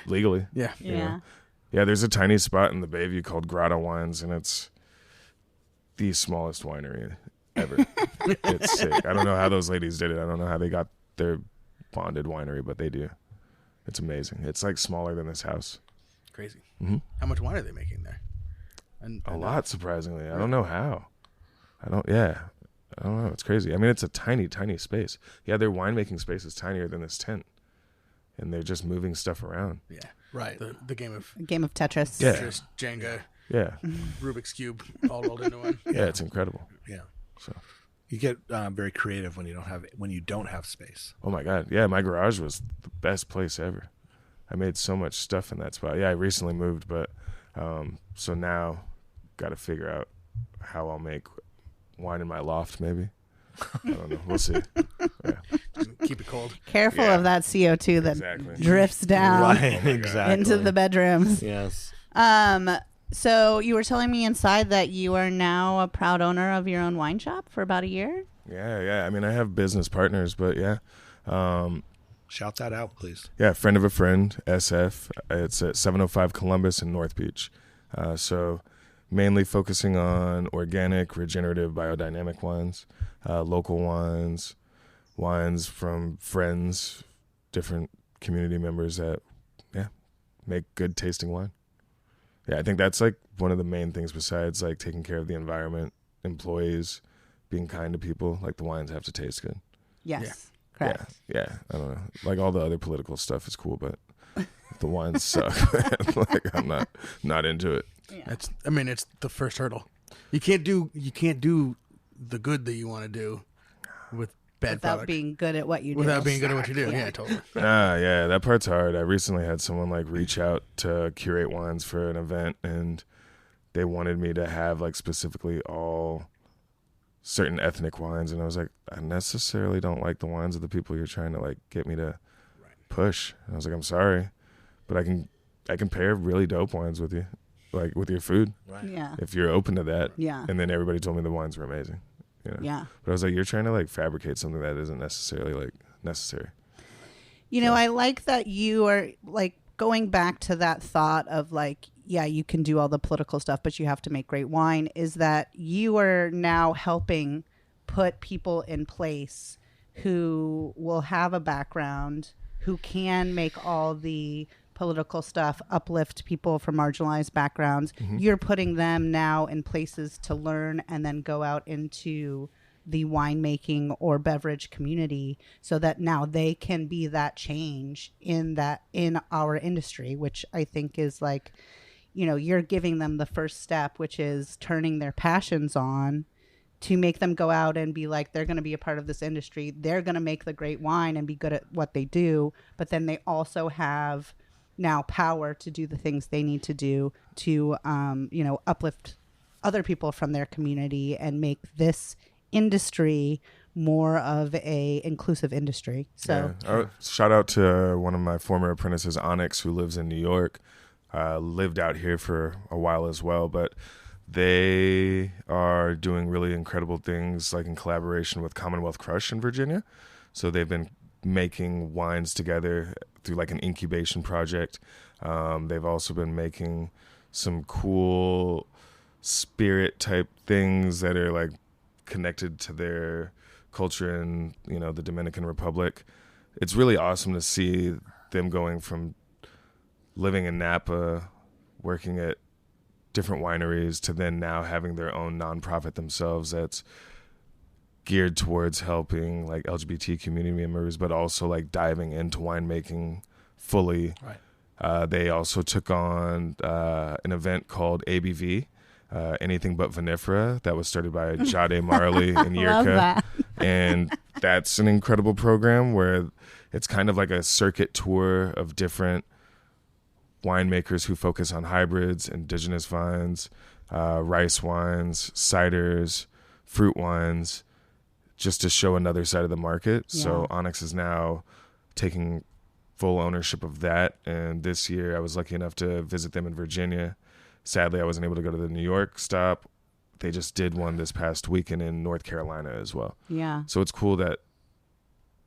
Legally. Yeah. Yeah. Yeah, there's a tiny spot in the Bayview called Grotto Wines, and it's the smallest winery ever. It's sick. I don't know how those ladies did it. I don't know how they got their bonded winery, but they do. It's amazing. It's like smaller than this house. Crazy. Mm-hmm. How much wine are they making there? A lot, surprisingly. I don't know how. I don't know. It's crazy. I mean, it's a tiny, tiny space. Yeah, their winemaking space is tinier than this tent. And they're just moving stuff around. Yeah. Right. The game of Tetris. Yeah. Tetris, Jenga. Yeah. Rubik's Cube all rolled into one. Yeah, it's incredible. Yeah. So you get very creative when you don't have space. Oh my God. Yeah, my garage was the best place ever. I made so much stuff in that spot. Yeah, I recently moved, but so now got to figure out how I'll make wine in my loft, maybe. I don't know. We'll see. Yeah. Keep it cold. Careful of that CO2 that drifts down into the bedrooms. Yes. So you were telling me inside that you are now a proud owner of your own wine shop for about a year? Yeah. I mean, I have business partners, but yeah. Shout that out, please. Yeah, friend of a friend, SF. It's at 705 Columbus in North Beach. So mainly focusing on organic, regenerative, biodynamic wines, local wines from friends, different community members that, make good tasting wine. Yeah, I think that's like one of the main things besides like taking care of the environment, employees, being kind to people. Like the wines have to taste good. Yes. Yeah. Correct. Yeah. I don't know. Like all the other political stuff is cool, but the wines suck. Like I'm not into it. Yeah. It's the first hurdle. You can't do the good that you want to do with bad without product. being good at what you do. Without being good at what you do. Yeah, totally. Yeah, that part's hard. I recently had someone like reach out to curate wines for an event, and they wanted me to have like specifically all certain ethnic wines, and I was like, I necessarily don't like the wines of the people you're trying to like get me to push. And I was like, I'm sorry, but I can pair really dope wines with you, like with your food. Right. Yeah. If you're open to that. Yeah. And then everybody told me the wines were amazing. You know? Yeah. But I was like, you're trying to like fabricate something that isn't necessarily like necessary. You know, I like that you are like going back to that thought of like, yeah, you can do all the political stuff, but you have to make great wine, is that you are now helping put people in place who will have a background, who can make all the political stuff, uplift people from marginalized backgrounds. Mm-hmm. You're putting them now in places to learn and then go out into the winemaking or beverage community so that now they can be that change in our industry, which I think is like, you know, you're giving them the first step, which is turning their passions on to make them go out and be like, they're going to be a part of this industry. They're going to make the great wine and be good at what they do. But then they also have now power to do the things they need to do to, uplift other people from their community and make this industry more of a inclusive industry. So shout out to one of my former apprentices, Onyx, who lives in New York. lived out here for a while as well, but they are doing really incredible things, like in collaboration with Commonwealth Crush in Virginia. So they've been making wines together through like an incubation project. They've also been making some cool spirit type things that are like connected to their culture in, you know, the Dominican Republic. It's really awesome to see them going from living in Napa, working at different wineries, to then now having their own nonprofit themselves that's geared towards helping like LGBT community members, but also like diving into winemaking fully. Right. They also took on an event called ABV, Anything But Vinifera, that was started by Jade Marley in Yerka. And that's an incredible program where it's kind of like a circuit tour of different winemakers who focus on hybrids, indigenous vines, rice wines, ciders, fruit wines, just to show another side of the market. Yeah. So Onyx is now taking full ownership of that. And this year I was lucky enough to visit them in Virginia. Sadly, I wasn't able to go to the New York stop. They just did one this past weekend in North Carolina as well. Yeah. So it's cool that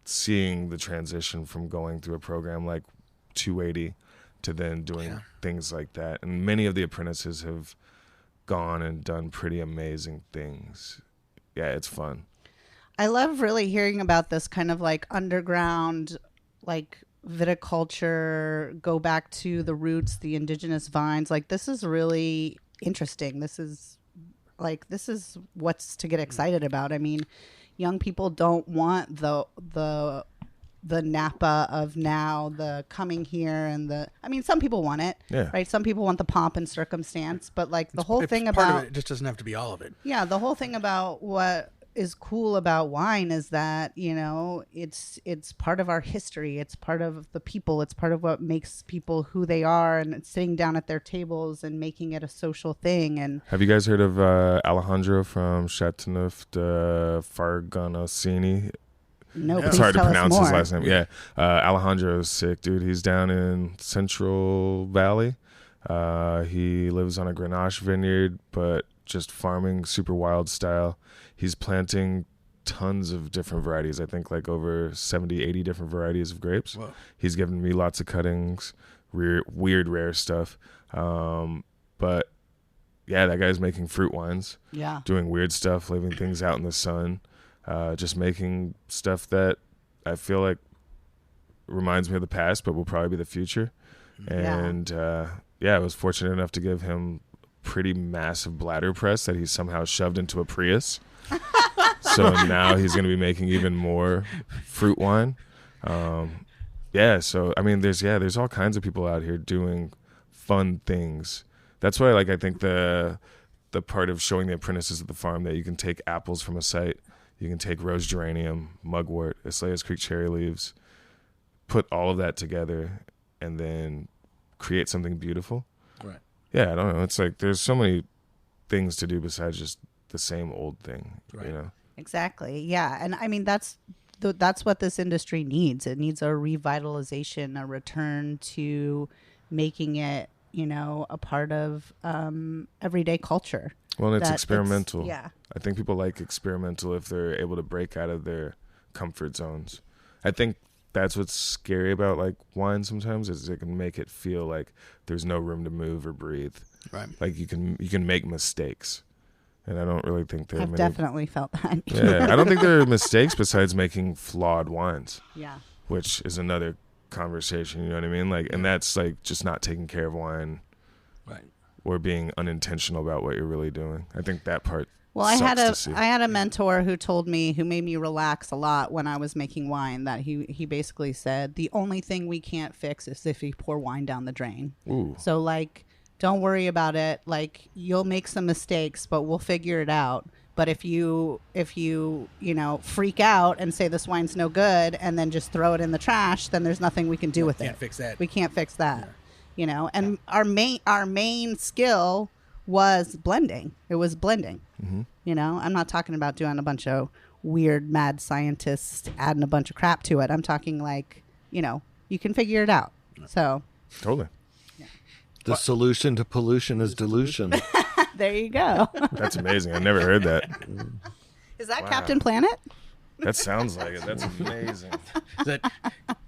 seeing the transition from going through a program like 280 to then doing things like that. And many of the apprentices have gone and done pretty amazing things. Yeah, it's fun. I love really hearing about this kind of like underground, like viticulture, go back to the roots, the indigenous vines. Like, this is really interesting. This is what's to get excited about. I mean, young people don't want the Napa of now, the coming here and some people want it, right? Some people want the pomp and circumstance, but like the whole thing about part of it just doesn't have to be all of it. Yeah, the whole thing about what is cool about wine is that, you know, it's part of our history. It's part of the people. It's part of what makes people who they are, and it's sitting down at their tables and making it a social thing. And have you guys heard of Alejandro from Chateauneuf de Farganasini? No, it's hard to pronounce his last name. Yeah, Alejandro is sick, dude. He's down in Central Valley. He lives on a Grenache vineyard, but just farming super wild style. He's planting tons of different varieties. I think like over 70, 80 different varieties of grapes. Whoa. He's given me lots of cuttings, weird, rare stuff. But yeah, that guy's making fruit wines. Yeah. Doing weird stuff, leaving things out in the sun. Just making stuff that I feel like reminds me of the past, but will probably be the future. And I was fortunate enough to give him pretty massive bladder press that he somehow shoved into a Prius. So now he's going to be making even more fruit wine. So I mean, there's all kinds of people out here doing fun things. That's why, like, I think the part of showing the apprentices at the farm that you can take apples from a site, you can take rose geranium, mugwort, Aslayas Creek cherry leaves, put all of that together, and then create something beautiful. Right. Yeah, I don't know. It's like there's so many things to do besides just the same old thing, right. You know? Exactly. Yeah. And I mean, that's what this industry needs. It needs a revitalization, a return to making it, you know, a part of everyday culture. Well, and it's experimental. I think people like experimental if they're able to break out of their comfort zones. I think that's what's scary about like wine sometimes, is it can make it feel like there's no room to move or breathe. Right. Like you can make mistakes. And I don't really think there are I've definitely felt that. Yeah, I don't think there are mistakes besides making flawed wines. Yeah. Which is another conversation, you know what I mean? Like, and that's like just not taking care of wine. Right. Or being unintentional about what you're really doing. I think that part. Well, I had a mentor who made me relax a lot when I was making wine, that he basically said, the only thing we can't fix is if you pour wine down the drain. Ooh. So like, don't worry about it. Like, you'll make some mistakes, but we'll figure it out. But if you freak out and say this wine's no good and then just throw it in the trash, then there's nothing we can do with it. Can't fix that. We can't fix that. Yeah. You know, and our main skill was blending. It was blending. Mm-hmm. You know, I'm not talking about doing a bunch of weird mad scientists adding a bunch of crap to it. I'm talking like, you know, you can figure it out. So totally. The solution to pollution is dilution. There you go. That's amazing. I never heard that. Is that Captain Planet? That sounds like it. That's amazing. Is that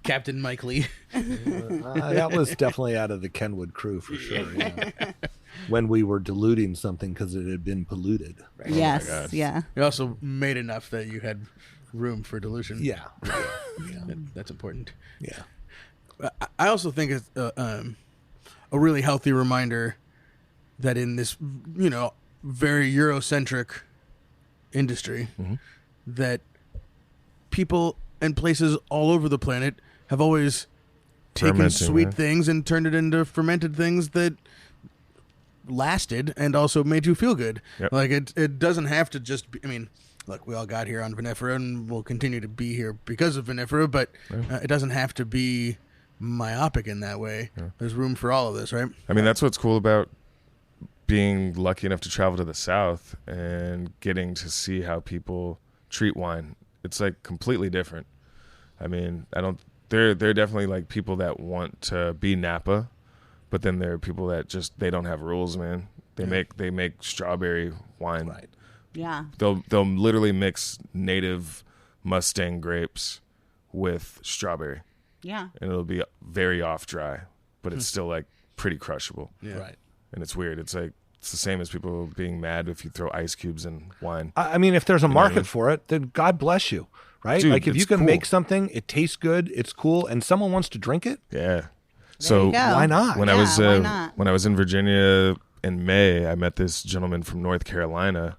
Captain Mike Lee? That was definitely out of the Kenwood crew for sure. Yeah. When we were diluting something because it had been polluted. Right? Yes. Yeah. You also made enough that you had room for dilution. Yeah. That's important. Yeah. I also think it's a really healthy reminder that in this, very Eurocentric industry, that people and places all over the planet have always taken sweet things and turned it into fermented things that lasted and also made you feel good. Yep. Like it doesn't have to just be, look, we all got here on vinifera and we'll continue to be here because of vinifera, but it doesn't have to be myopic in that way. Yeah. There's room for all of this, right? That's what's cool about being lucky enough to travel to the South and getting to see how people treat wine. It's like completely different. There are definitely like people that want to be Napa, but then there are people that just, they don't have rules, man. They make strawberry wine. Right. Yeah. They'll literally mix native Mustang grapes with strawberry. Yeah. And it'll be very off dry, but it's still like pretty crushable. Yeah. Right. And it's weird. It's like, it's the same as people being mad if you throw ice cubes in wine. If there's a market for it, then God bless you, right? Dude, like if you can cool. make something, it tastes good, it's cool, and someone wants to drink it. Yeah. So why not? When I was in Virginia in May, I met this gentleman from North Carolina.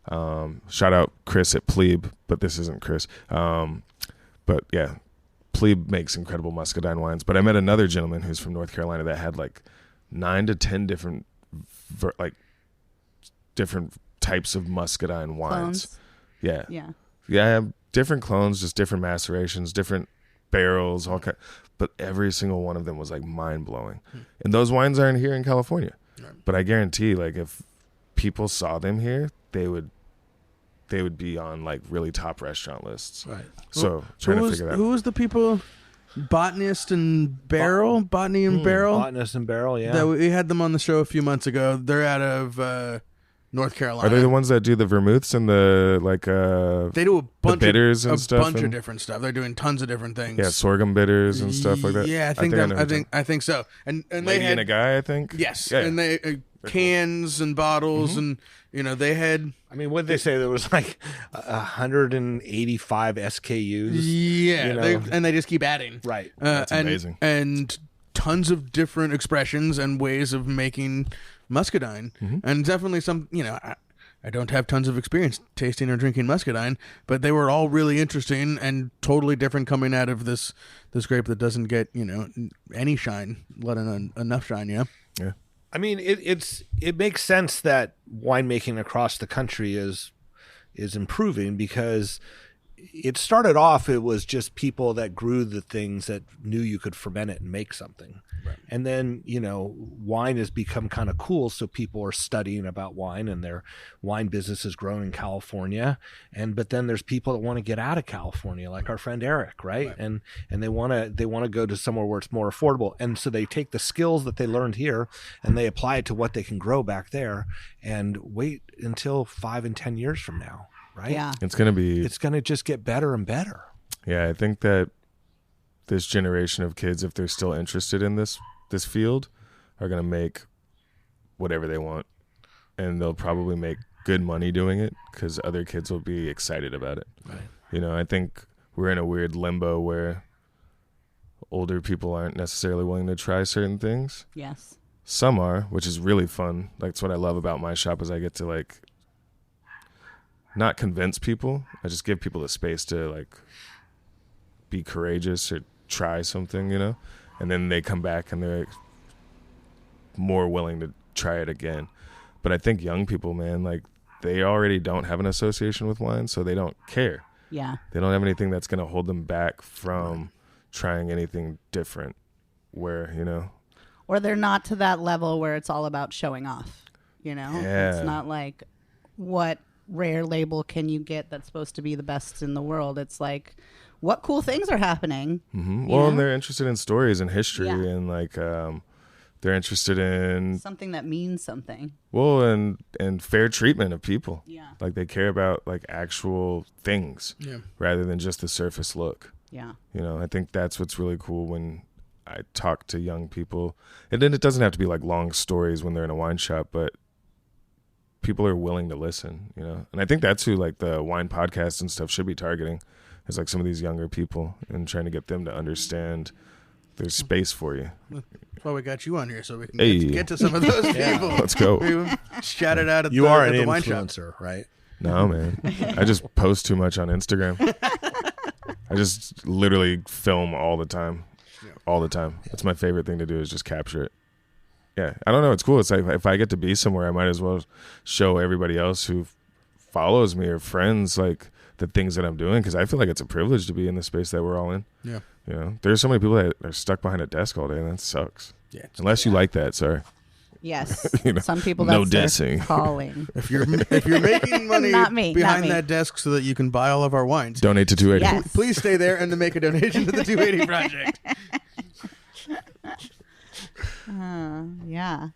Shout out Chris at Plebe, but this isn't Chris. But yeah, Plebe makes incredible muscadine wines. But I met another gentleman who's from North Carolina that had like 9 to 10 different types of muscadine wines. Clones. Yeah, different clones, just different macerations, different barrels, all kind. But every single one of them was like mind blowing. And those wines aren't here in California. But I guarantee, like, if people saw them here, they would be on like really top restaurant lists. Right. So trying to figure that out. Who was the people? Botanist and Barrel, Botany and Barrel. Botanist and Barrel, yeah. That we had them on the show a few months ago. They're out of North Carolina. Are they the ones that do the vermouths and the They do a bunch bitters of and stuff, bunch of different stuff. They're doing tons of different things. Yeah, sorghum bitters and stuff like that. Yeah, I think so. And Lady they had and a Guy, I think. Yes, yeah. and they cans and bottles and they had. What did they say? There was like 185 SKUs. Yeah, and they just keep adding. Right. That's amazing. And tons of different expressions and ways of making muscadine. And definitely some, I don't have tons of experience tasting or drinking muscadine, but they were all really interesting and totally different coming out of this grape that doesn't get, any shine, let alone enough shine, yeah? Yeah. It makes sense that winemaking across the country is improving because it started off, it was just people that grew the things that knew you could ferment it and make something. Right. And then, wine has become kind of cool. So people are studying about wine and their wine business has grown in California. But then there's people that want to get out of California, like our friend Eric, right? And they want to go to somewhere where it's more affordable. And so they take the skills that they learned here and they apply it to what they can grow back there and wait until 5 and 10 years from now. Right? Yeah. It's going to just get better and better. Yeah, I think that this generation of kids, if they're still interested in this field, are going to make whatever they want. And they'll probably make good money doing it because other kids will be excited about it. Right. I think we're in a weird limbo where older people aren't necessarily willing to try certain things. Yes. Some are, which is really fun. Like, that's what I love about my shop is I get to, like, not convince people. I just give people the space to like be courageous or try something, and then they come back and they're more willing to try it again. But I think young people, man, like they already don't have an association with wine, so they don't care. Yeah. They don't have anything that's going to hold them back from trying anything different where, Or they're not to that level where it's all about showing off, Yeah. It's not like what rare label can you get that's supposed to be the best in the world. It's like, what cool things are happening? Well, and they're interested in stories and history and like They're interested in something that means something. Well, and fair treatment of people. Yeah. Like they care about like actual things rather than just the surface look. Yeah. You know, I think that's what's really cool when I talk to young people. And then it doesn't have to be like long stories when they're in a wine shop, but people are willing to listen, you know. And I think that's who like the wine podcasts and stuff should be targeting, is like some of these younger people and trying to get them to understand there's space for you. That's why we got you on here, so we can get to some of those people. Let's go. We shouted out at you the, are at an the wine influencer, shop. right? No, man. I just post too much on Instagram. I just literally film all the time. All the time. That's my favorite thing to do, is just capture it. Yeah. I don't know. It's cool. It's like if I get to be somewhere, I might as well show everybody else who follows me or friends like the things that I'm doing, because I feel like it's a privilege to be in the space that we're all in. Yeah. You know, there's so many people that are stuck behind a desk all day, and that sucks. Yeah. Unless you like that, sorry. Yes. You know, some people no that's their dissing. calling. If you're making money Not me, behind not me. that desk so that you can buy all of our wines, Donate to 280. Yes. please stay there and to make a donation to the 280 Project. Yeah.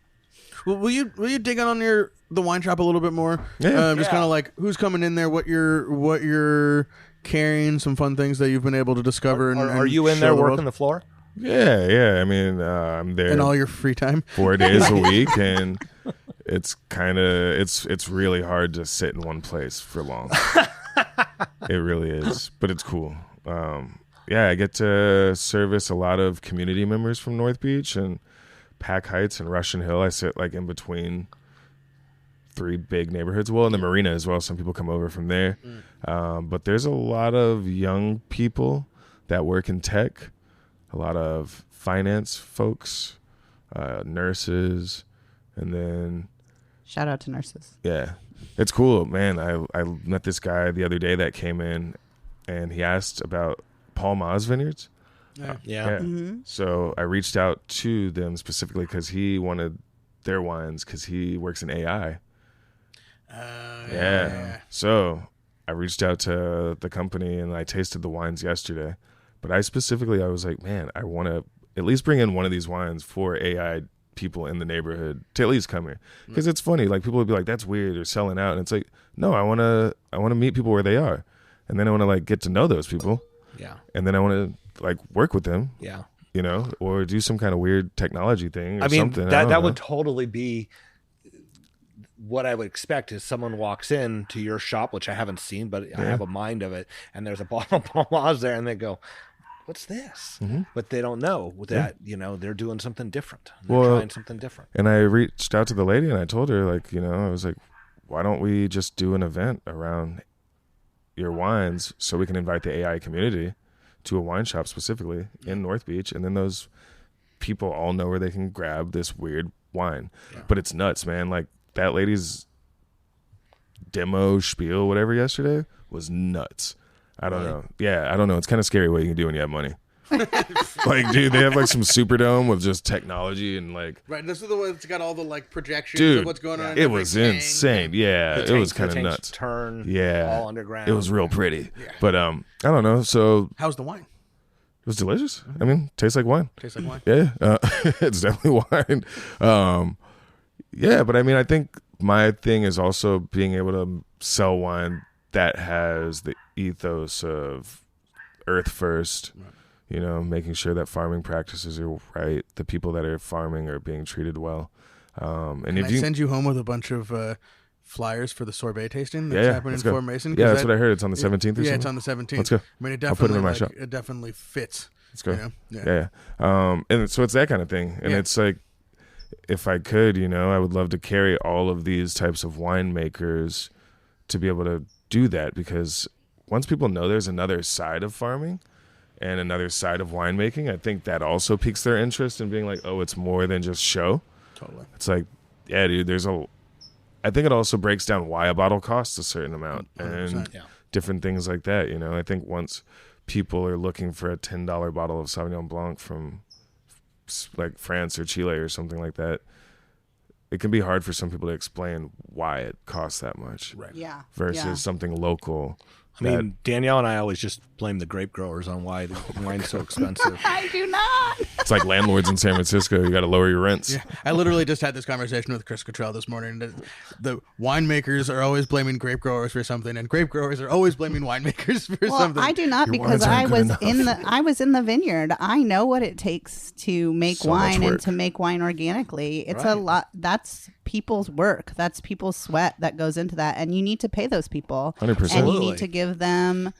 Well, will you dig on the wine shop a little bit more? Yeah. Just kind of like who's coming in there, what you're carrying, some fun things that you've been able to discover. Are you in there working the floor? Yeah. I mean, I'm there in all your free time, 4 days a week, and it's kind of it's really hard to sit in one place for long. It really is, but it's cool. I get to service a lot of community members from North Beach and Pack Heights and Russian Hill. I sit like in between 3 big neighborhoods. Well, in the marina as well. Some people come over from there. But there's a lot of young people that work in tech, a lot of finance folks, nurses, and then... Shout out to nurses. Yeah. It's cool, man. I met this guy the other day that came in, and he asked about Paul Ma's vineyards. Yeah. Mm-hmm. So I reached out to them specifically because he wanted their wines because he works in AI. Yeah. So I reached out to the company and I tasted the wines yesterday. But I was like, man, I want to at least bring in one of these wines for AI people in the neighborhood to at least come here. Because it's funny. Like people would be like, that's weird, they're selling out. And it's like, no, I want to meet people where they are. And then I want to like get to know those people. Yeah. And then I want to like work with them. Yeah. You know, or do some kind of weird technology thing or something. That would totally be what I would expect is someone walks in to your shop, which I haven't seen, but I have a mind of it, and there's a bottle of Paul Ma's there, and they go, what's this? Mm-hmm. But they don't know that, they're doing something different. They're trying something different. And I reached out to the lady and I told her, like, I was like, why don't we just do an event around your wines so we can invite the AI community to a wine shop specifically in North Beach, and then those people all know where they can grab this weird wine. But it's nuts, man. Like that lady's demo spiel, whatever, yesterday was nuts. I don't know. Yeah, I don't know. It's kind of scary what you can do when you have money. Like, dude, they have like some Superdome with just technology and like. Right, this is the one that's got all the like projections of what's going on. It was insane. Yeah, it was kind of nuts. Turn. Yeah, all underground. It was real pretty. Yeah. But I don't know. So how's the wine? It was delicious. I mean, tastes like wine. Tastes like wine. Yeah, it's definitely wine. But I mean, I think my thing is also being able to sell wine that has the ethos of earth first. Right. Making sure that farming practices are right. The people that are farming are being treated well. And if I send you home with a bunch of flyers for the sorbet tasting that's happening in Fort Mason? Yeah, that's what I heard. It's on the 17th. Yeah, it's on the 17th. Let's go. I mean, I'll put it in my shop. It definitely fits. Let's go. Yeah. And so it's that kind of thing. And it's like, if I could, I would love to carry all of these types of winemakers to be able to do that, because once people know there's another side of farming and another side of winemaking, I think that also piques their interest in being like, oh, it's more than just show. Totally. It's like, yeah, dude, I think it also breaks down why a bottle costs a certain amount and different things like that. I think once people are looking for a $10 bottle of Sauvignon Blanc from like France or Chile or something like that, it can be hard for some people to explain why it costs that much. Right. Yeah. Versus something local. I mean, Danielle and I always just blame the grape growers on why the wine's so expensive. I do not. It's like landlords in San Francisco. You got to lower your rents. Yeah, I literally just had this conversation with Chris Cottrell this morning. The winemakers are always blaming grape growers for something, and grape growers are always blaming winemakers for something. Well, I do not, because I was in the vineyard. I know what it takes to make wine and to make wine organically. It's a lot. That's people's work. That's people's sweat that goes into that, and you need to pay those people. 100%. And you need to give them,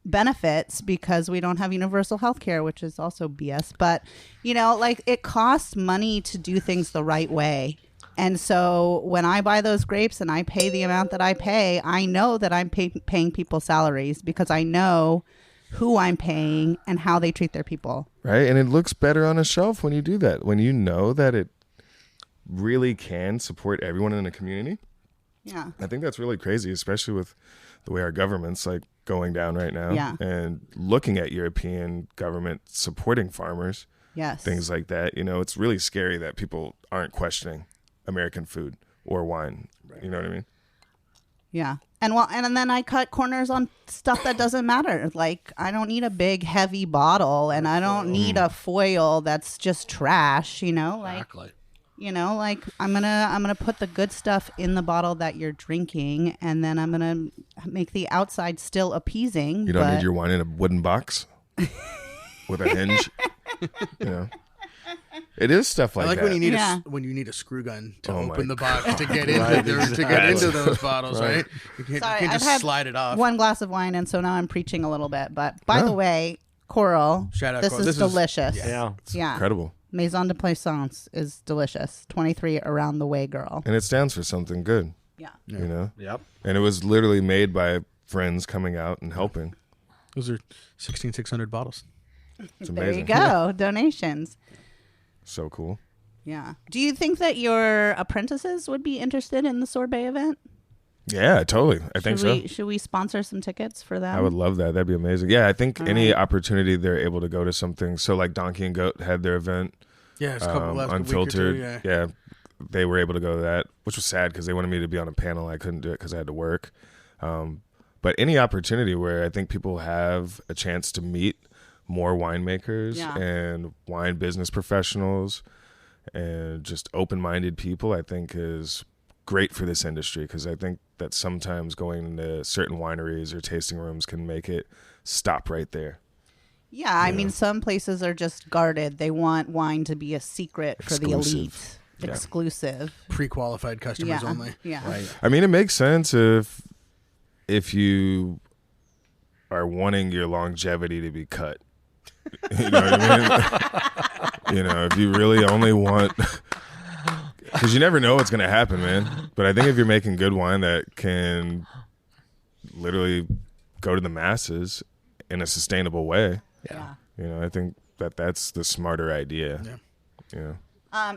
benefits, because we don't have universal health care, which is also BS. But, it costs money to do things the right way. And so when I buy those grapes and I pay the amount that I pay, I know that I'm paying people salaries, because I know who I'm paying and how they treat their people. Right. And it looks better on a shelf when you do that, when you know that it really can support everyone in a community. Yeah. I think that's really crazy, especially with the way our government's going down right now. Yeah. And looking at European government supporting farmers. Yes. Things like that. It's really scary that people aren't questioning American food or wine. Right. You know what I mean? Yeah. And then I cut corners on stuff that doesn't matter. Like, I don't need a big heavy bottle, and I don't need a foil that's just trash, Exactly. I'm gonna put the good stuff in the bottle that you're drinking, and then I'm gonna make the outside still appeasing. You don't need your wine in a wooden box with a hinge. It is stuff like that. When you need a screw gun to open the box to get into those bottles, right? You can't just slide it off. One glass of wine, and so now I'm preaching a little bit. But by the way, Coral, shout out, this Coral. is delicious. It's incredible. Maison de Plaisance is delicious. 23 Around the Way Girl. And it stands for something good. Yeah. Yep. And it was literally made by friends coming out and helping. Those are 1,600 bottles. It's amazing. There you go. Donations. So cool. Yeah. Do you think that your apprentices would be interested in the sorbet event? Yeah, totally. I think so. Should we sponsor some tickets for them? I would love that. That'd be amazing. Yeah, I think any opportunity they're able to go to something. So like Donkey and Goat had their event. Yeah, it's a couple last Unfiltered. Week or two, yeah, they were able to go to that, which was sad because they wanted me to be on a panel. I couldn't do it because I had to work. But any opportunity where I think people have a chance to meet more winemakers and wine business professionals and just open-minded people, I think is great for this industry, because I think that sometimes going into certain wineries or tasting rooms can make it stop right there. Yeah, I mean, some places are just guarded. They want wine to be a secret for the elite. Yeah. Exclusive. Pre-qualified customers only. Yeah. Right. I mean, it makes sense if you are wanting your longevity to be cut. You know what I mean? If you really only want... Because you never know what's going to happen, man. But I think if you're making good wine that can literally go to the masses in a sustainable way, I think that's the smarter idea. Yeah.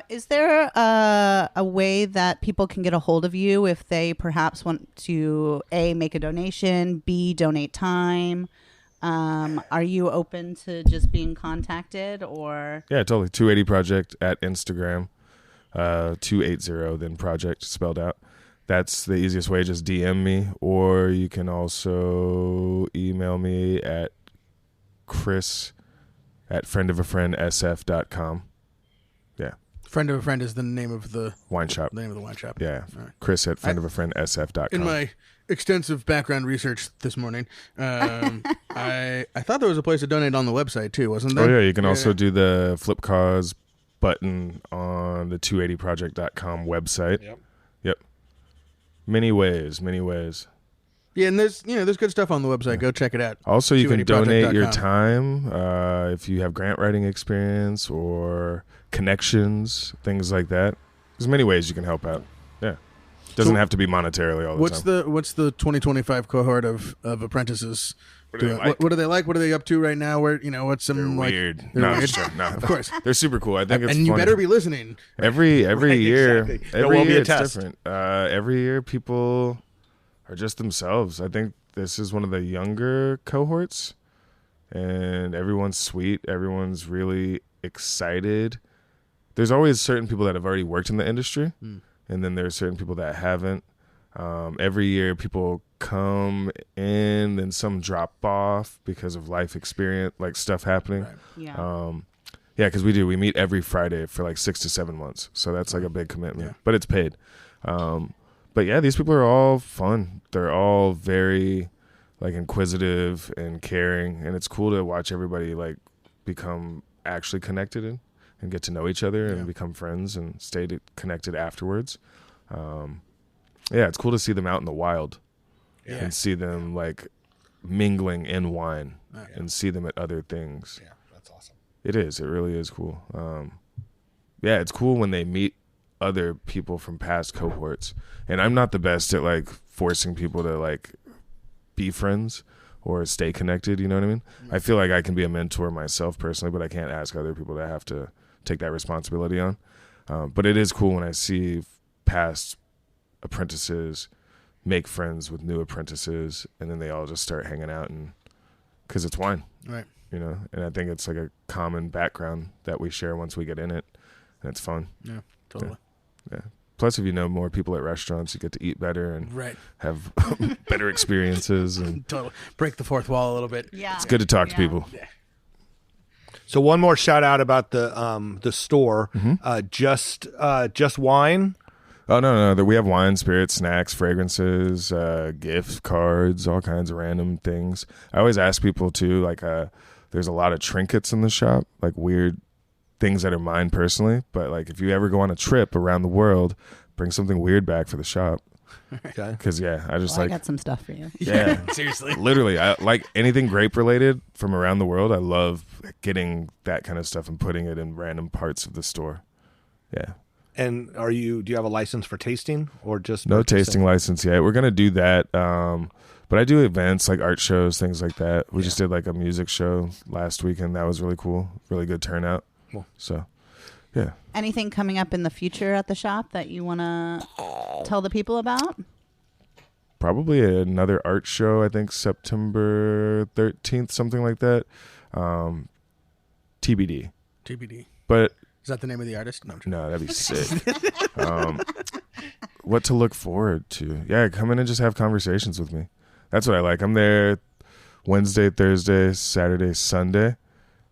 Is there a way that people can get a hold of you if they perhaps want to A, make a donation, B, donate time? Are you open to just being contacted, or? Yeah, totally. 280 Project at Instagram. 280 then project spelled out. That's the easiest way. Just DM me, or you can also email me at chris@friendofafriendsf.com. Yeah. Friend of a Friend is the name of the wine shop. The name of the wine shop. Yeah. Right. Chris@friendofafriendsf.com. In my extensive background research this morning, I thought there was a place to donate on the website too, wasn't there? Oh yeah, you can also do the Flip Cause button on the 280project.com website. Yep. Many ways. Yeah, and there's good stuff on the website. Go check it out. Also, you can donate your time if you have grant writing experience or connections, things like that. There's many ways you can help out. Yeah. Doesn't have to be monetarily all the time. What's the 2025 cohort of apprentices? What do they like? What are they up to right now? Where what's some weird? They're weird. Sure, no, of course they're super cool. I think it's and you funny. better be listening. Every year, exactly. every year it's different. Every year, people are just themselves. I think this is one of the younger cohorts, and everyone's sweet. Everyone's really excited. There's always certain people that have already worked in the industry, and then there's certain people that haven't. Every year, people come in, then some drop off because of life experience, like stuff happening. Right. Yeah. Yeah, because we meet every Friday for like 6 to 7 months. So that's like a big commitment, but it's paid. But yeah, these people are all fun. They're all very like inquisitive and caring, and it's cool to watch everybody like become actually connected and get to know each other and become friends and stay connected afterwards. It's cool to see them out in the wild and see them like mingling in wine and see them at other things. Yeah, that's awesome. It is. It really is cool. It's cool when they meet other people from past cohorts. And I'm not the best at like forcing people to like be friends or stay connected. You know what I mean? I feel like I can be a mentor myself personally, but I can't ask other people to have to take that responsibility on. But it is cool when I see past apprentices make friends with new apprentices, and then they all just start hanging out, and because it's wine, right? You know, and I think it's like a common background that we share once we get in it, and it's fun. Yeah, totally. Yeah. Plus, if you know more people at restaurants, you get to eat better and have better experiences, and totally break the fourth wall a little bit. Yeah, it's good to talk to people. Yeah. So one more shout out about the store, just wine. Oh no! We have wine, spirits, snacks, fragrances, gift cards, all kinds of random things. I always ask people too, like, there's a lot of trinkets in the shop, like weird things that are mine personally. But like, if you ever go on a trip around the world, bring something weird back for the shop. Okay. Because I got some stuff for you. Yeah, seriously. Literally, I like anything grape related from around the world. I love getting that kind of stuff and putting it in random parts of the store. Yeah. And do you have a license for tasting or just no tasting license yet? We're gonna do that, but I do events like art shows, things like that. We just did like a music show last weekend. That was really cool, really good turnout. Cool. So, yeah. Anything coming up in the future at the shop that you want to tell the people about? Probably another art show. I think September 13th, something like that. TBD. But. Is that the name of the artist? No, that'd be sick. What to look forward to? Yeah, come in and just have conversations with me. That's what I like. I'm there Wednesday, Thursday, Saturday, Sunday.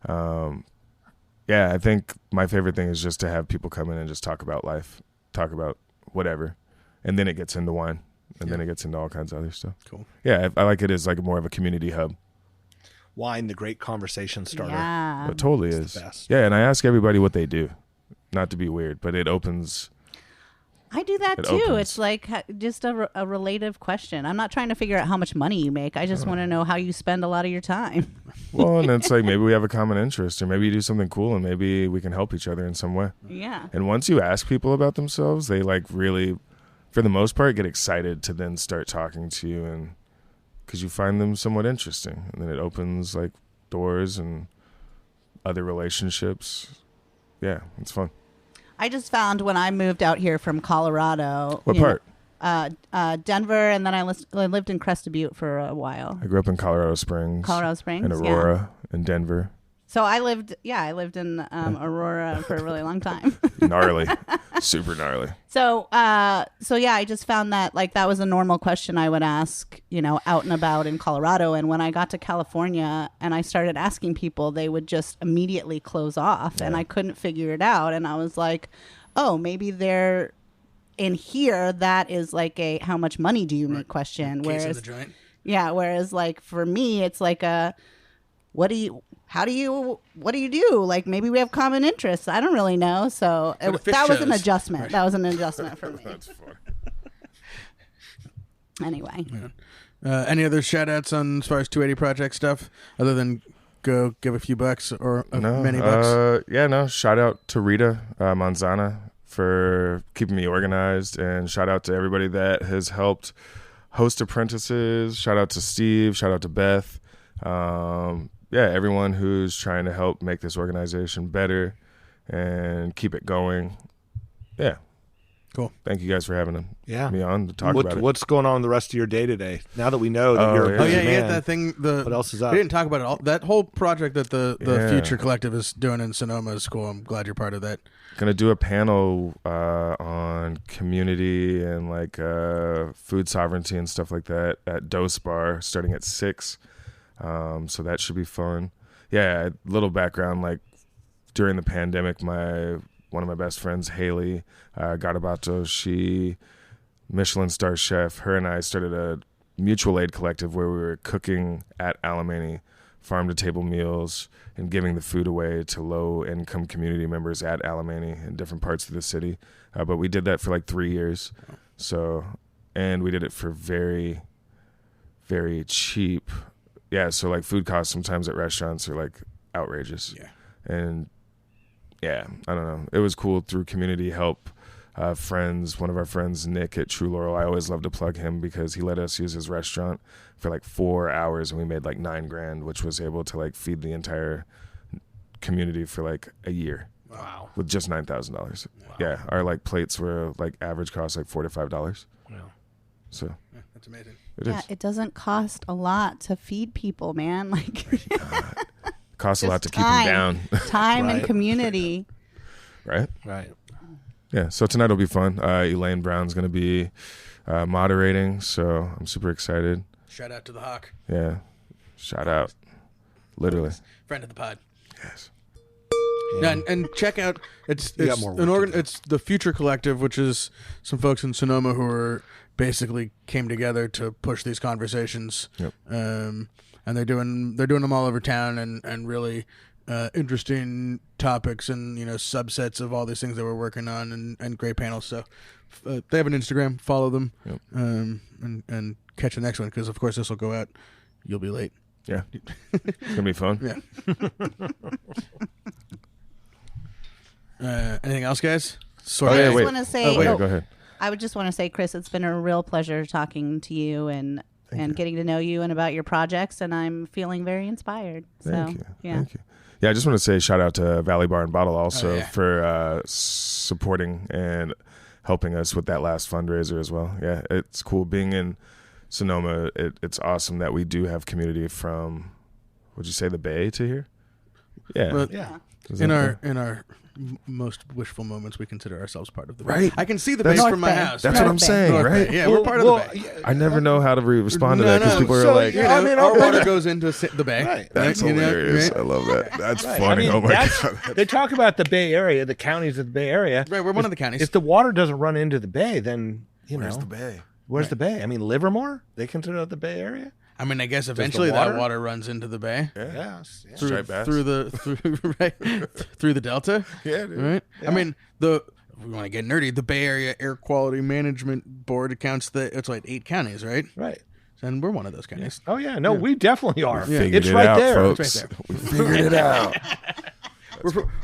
I think my favorite thing is just to have people come in and just talk about life, talk about whatever, and then it gets into wine, and then it gets into all kinds of other stuff. Cool. Yeah, I like it as like more of a community hub. Wine, the great conversation starter. Yeah. It totally It's is. the best. Yeah, and I ask everybody what they do. Not to be weird, but it opens. I do that too. Opens. It's like just a relative question. I'm not trying to figure out how much money you make. I just want to know how you spend a lot of your time. Well, and it's like maybe we have a common interest, or maybe you do something cool, and maybe we can help each other in some way. Yeah. And once you ask people about themselves, they like really, for the most part, get excited to then start talking to you, and because you find them somewhat interesting, and then it opens like doors and other relationships. Yeah, it's fun. I just found when I moved out here from Colorado. What part? Denver, and then I lived in Crested Butte for a while. I grew up in Colorado Springs. and Aurora and Denver. So I lived in Aurora for a really long time. Gnarly. Super gnarly. So I just found that like that was a normal question I would ask, out and about in Colorado. And when I got to California and I started asking people, they would just immediately close off, and I couldn't figure it out. And I was like, oh, maybe they're in here. That is like a how much money do you make question. Whereas, whereas like for me, it's like a what do you do? Like maybe we have common interests. I don't really know. So that was an adjustment. Right. That was an adjustment for me. That's fun. Anyway. Yeah. Any other shout outs on as far as 280 project stuff other than go give a few bucks or many bucks? Shout out to Rita Manzana for keeping me organized, and shout out to everybody that has helped host apprentices. Shout out to Steve. Shout out to Beth. Everyone who's trying to help make this organization better and keep it going. Yeah. Cool. Thank you guys for having me on to talk about it. What's going on the rest of your day today? Now that we know that you're a busy man, that thing. What else is up? We didn't talk about it all. That whole project that the Future Collective is doing in Sonoma is cool. I'm glad you're part of that. Going to do a panel on community and like food sovereignty and stuff like that at Dose Bar starting at 6. So that should be fun. Yeah, a little background, like during the pandemic, one of my best friends, Haley Garabato, she Michelin star chef, her and I started a mutual aid collective where we were cooking at Alemany farm to table meals and giving the food away to low income community members at Alemany in different parts of the city. But we did that for like 3 years. So, and we did it for very, very cheap. Yeah. So like food costs sometimes at restaurants are like outrageous. Yeah. And yeah, I don't know. It was cool through community help. Friends, one of our friends, Nick at True Laurel, I always love to plug him because he let us use his restaurant for like 4 hours and we made like $9,000, which was able to like feed the entire community for like a year. Wow. With just $9,000. Wow. Yeah. Our like plates were like average cost like $4 to $5. Wow. So Yeah, that's amazing. It doesn't cost a lot to feed people, man. Like it costs a lot to keep them down. Time and community. Right? Right. Yeah, so tonight will be fun. Elaine Brown's going to be moderating, so I'm super excited. Shout out to the Hawk. Yeah, shout out. Literally. Friend of the pod. Yes. Yeah, and check out it's more work it's the Future Collective, which is some folks in Sonoma who are basically came together to push these conversations. Yep. And they're doing them all over town and really interesting topics and subsets of all these things that we're working on and great panels. So they have an Instagram. Follow them. Yep. And catch the next one because of course this will go out. You'll be late. Yeah. It's going to be fun. Yeah. Anything else, guys? I just want to say. Go ahead. I would just want to say, Chris, it's been a real pleasure talking to you and getting to know you and about your projects, and I'm feeling very inspired. Thank you. Yeah. Thank you. Yeah, I just want to say shout out to Valley Bar and Bottle also for supporting and helping us with that last fundraiser as well. Yeah, it's cool being in Sonoma. It's awesome that we do have community from, would you say the Bay to here? Yeah. But Yeah. in our most wishful moments, we consider ourselves part of the Bay. Right. I can see the Bay from my house. That's what I'm saying, North right? Bay. Yeah, we're part of the Bay. I never know how to respond to that because people are like, our water goes into the Bay. Right. that's hilarious. I love that. That's funny. I mean, Oh my God. they talk about the Bay Area, the counties of the Bay Area. Right, we're one of the counties. If the water doesn't run into the Bay, then Where's the Bay? Where's the Bay? I mean, Livermore? They consider it the Bay Area? I mean, I guess eventually that water runs into the Bay. Yeah. Yes. Through the Delta. Yeah, dude. Right. Yeah. I mean, if we want to get nerdy, the Bay Area Air Quality Management Board accounts that it's like 8 counties, right? Right. And we're one of those counties. Oh, yeah. No, we definitely are. Yeah. It's right out, there. folks. It's right there. We figured it out.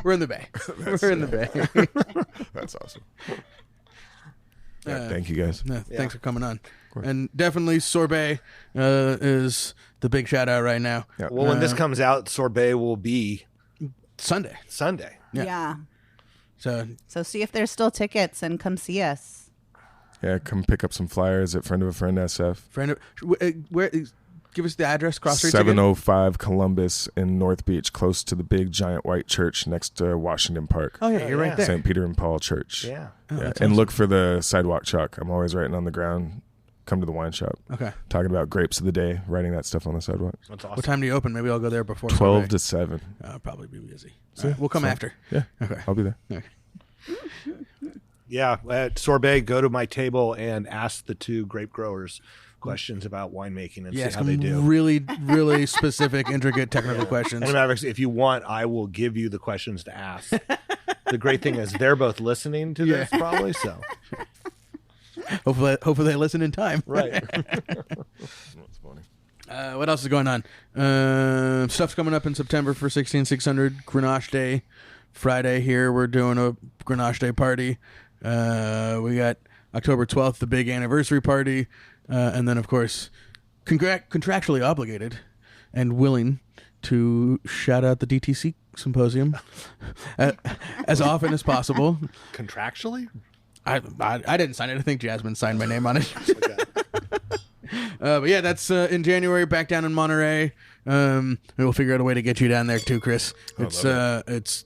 We're in the Bay. We're in the Bay. That's awesome. Yeah, thank you guys. Thanks for coming on. And definitely Sorbet is the big shout out right now. Yeah. Well, when this comes out, Sorbet will be Sunday. Yeah. So see if there's still tickets and come see us. Yeah, come pick up some flyers at Friend of a Friend SF. Where? Give us the address. Cross Streets 705 Columbus in North Beach, close to the big giant white church next to Washington Park. Oh yeah, you're right there. St. Peter and Paul Church. Yeah. Oh, And awesome. look for the sidewalk chalk. I'm always writing on the ground. Come to the wine shop. Okay. Talking about grapes of the day, writing that stuff on the sidewalk. That's awesome. What time do you open? Maybe I'll go there before 12 Sorbet. to 7. I'll probably be busy. Right, we'll come after. Yeah. Okay. I'll be there. Okay. Yeah, at Sorbet, go to my table and ask the 2 grape growers questions about winemaking and see how they do. Really, really specific, intricate, technical questions. And Mavericks, if you want, I will give you the questions to ask. The great thing is they're both listening to this probably, so. Hopefully they listen in time. Right. That's funny. What else is going on? Stuff's coming up in September for 16600 Grenache Day. Friday here, we're doing a Grenache Day party. We got October 12th, the big anniversary party. And then, of course, contractually obligated and willing to shout out the DTC symposium as often as possible. Contractually? I didn't sign it. I think Jasmine signed my name on it. But yeah, that's in January, back down in Monterey. And we'll figure out a way to get you down there too, Chris. It's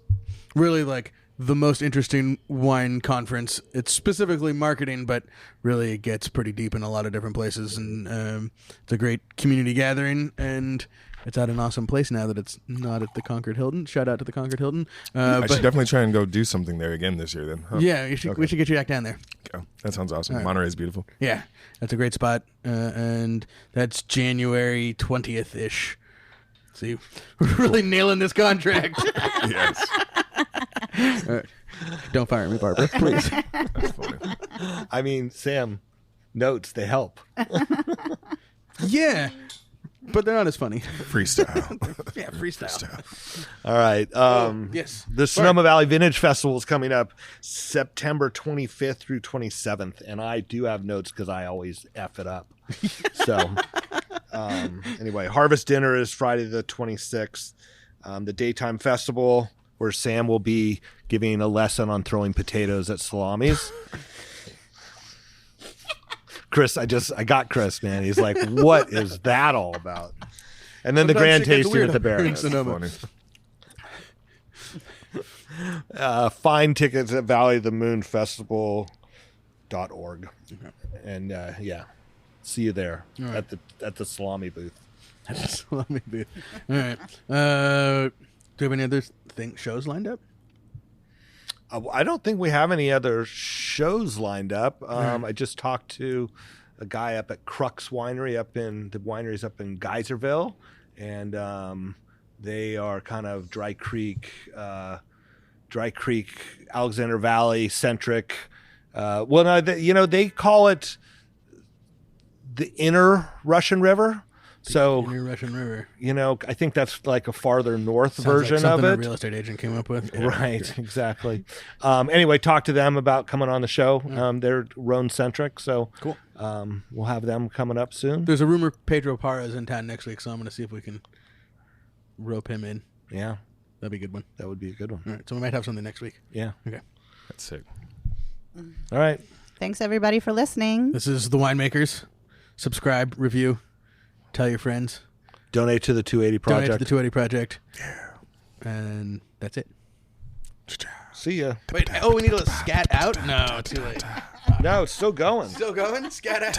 really like the most interesting wine conference. It's specifically marketing, but really it gets pretty deep in a lot of different places. And it's a great community gathering. And It's at an awesome place now that it's not at the Concord Hilton. Shout out to the Concord Hilton. I should definitely try and go do something there again this year then. Huh? Yeah, we should get you back down there. Okay. That sounds awesome. Right. Monterey's beautiful. Yeah, that's a great spot. And that's January 20th-ish. See, we're really nailing this contract. Yes. Don't fire me, Barbara, please. That's funny. I mean, Sam, notes, they help. Yeah, but they're not as funny. Freestyle. Yeah, freestyle. All right. Yes. The Sonoma Valley Vintage Festival is coming up September 25th through 27th, and I do have notes because I always F it up. So, anyway, Harvest Dinner is Friday the 26th. The Daytime Festival, where Sam will be giving a lesson on throwing potatoes at salamis. Chris, I got Chris, man. He's like, what is that all about? And then the grand tasting at the Barracks. Find tickets at valleyofthemoonfestival.org. And see you there at the salami booth. At the salami booth. All right. Do you have any other shows lined up? I don't think we have any other shows lined up. I just talked to a guy up at Crux Winery wineries up in Geyserville, and they are kind of Dry Creek, Alexander Valley centric. They call it the Inner Russian River. Russian River. I think that's like a farther north Sounds version like of it. A real estate agent came up with. Yeah. Right, exactly. Anyway, talk to them about coming on the show. They're Rhone centric, so cool. We'll have them coming up soon. There's a rumor Pedro Parra's in town next week, so I'm going to see if we can rope him in. Yeah, that'd be a good one. That would be a good one. All right, so we might have something next week. Yeah. Okay. That's sick. All right. Thanks everybody for listening. This is The Winemakers. Subscribe, review, tell your friends. Donate to the 280 Project. Donate to the 280 Project. Yeah. And that's it. See ya. Wait, we need to scat out? No, too late. No, it's still going. Still going? Scat out.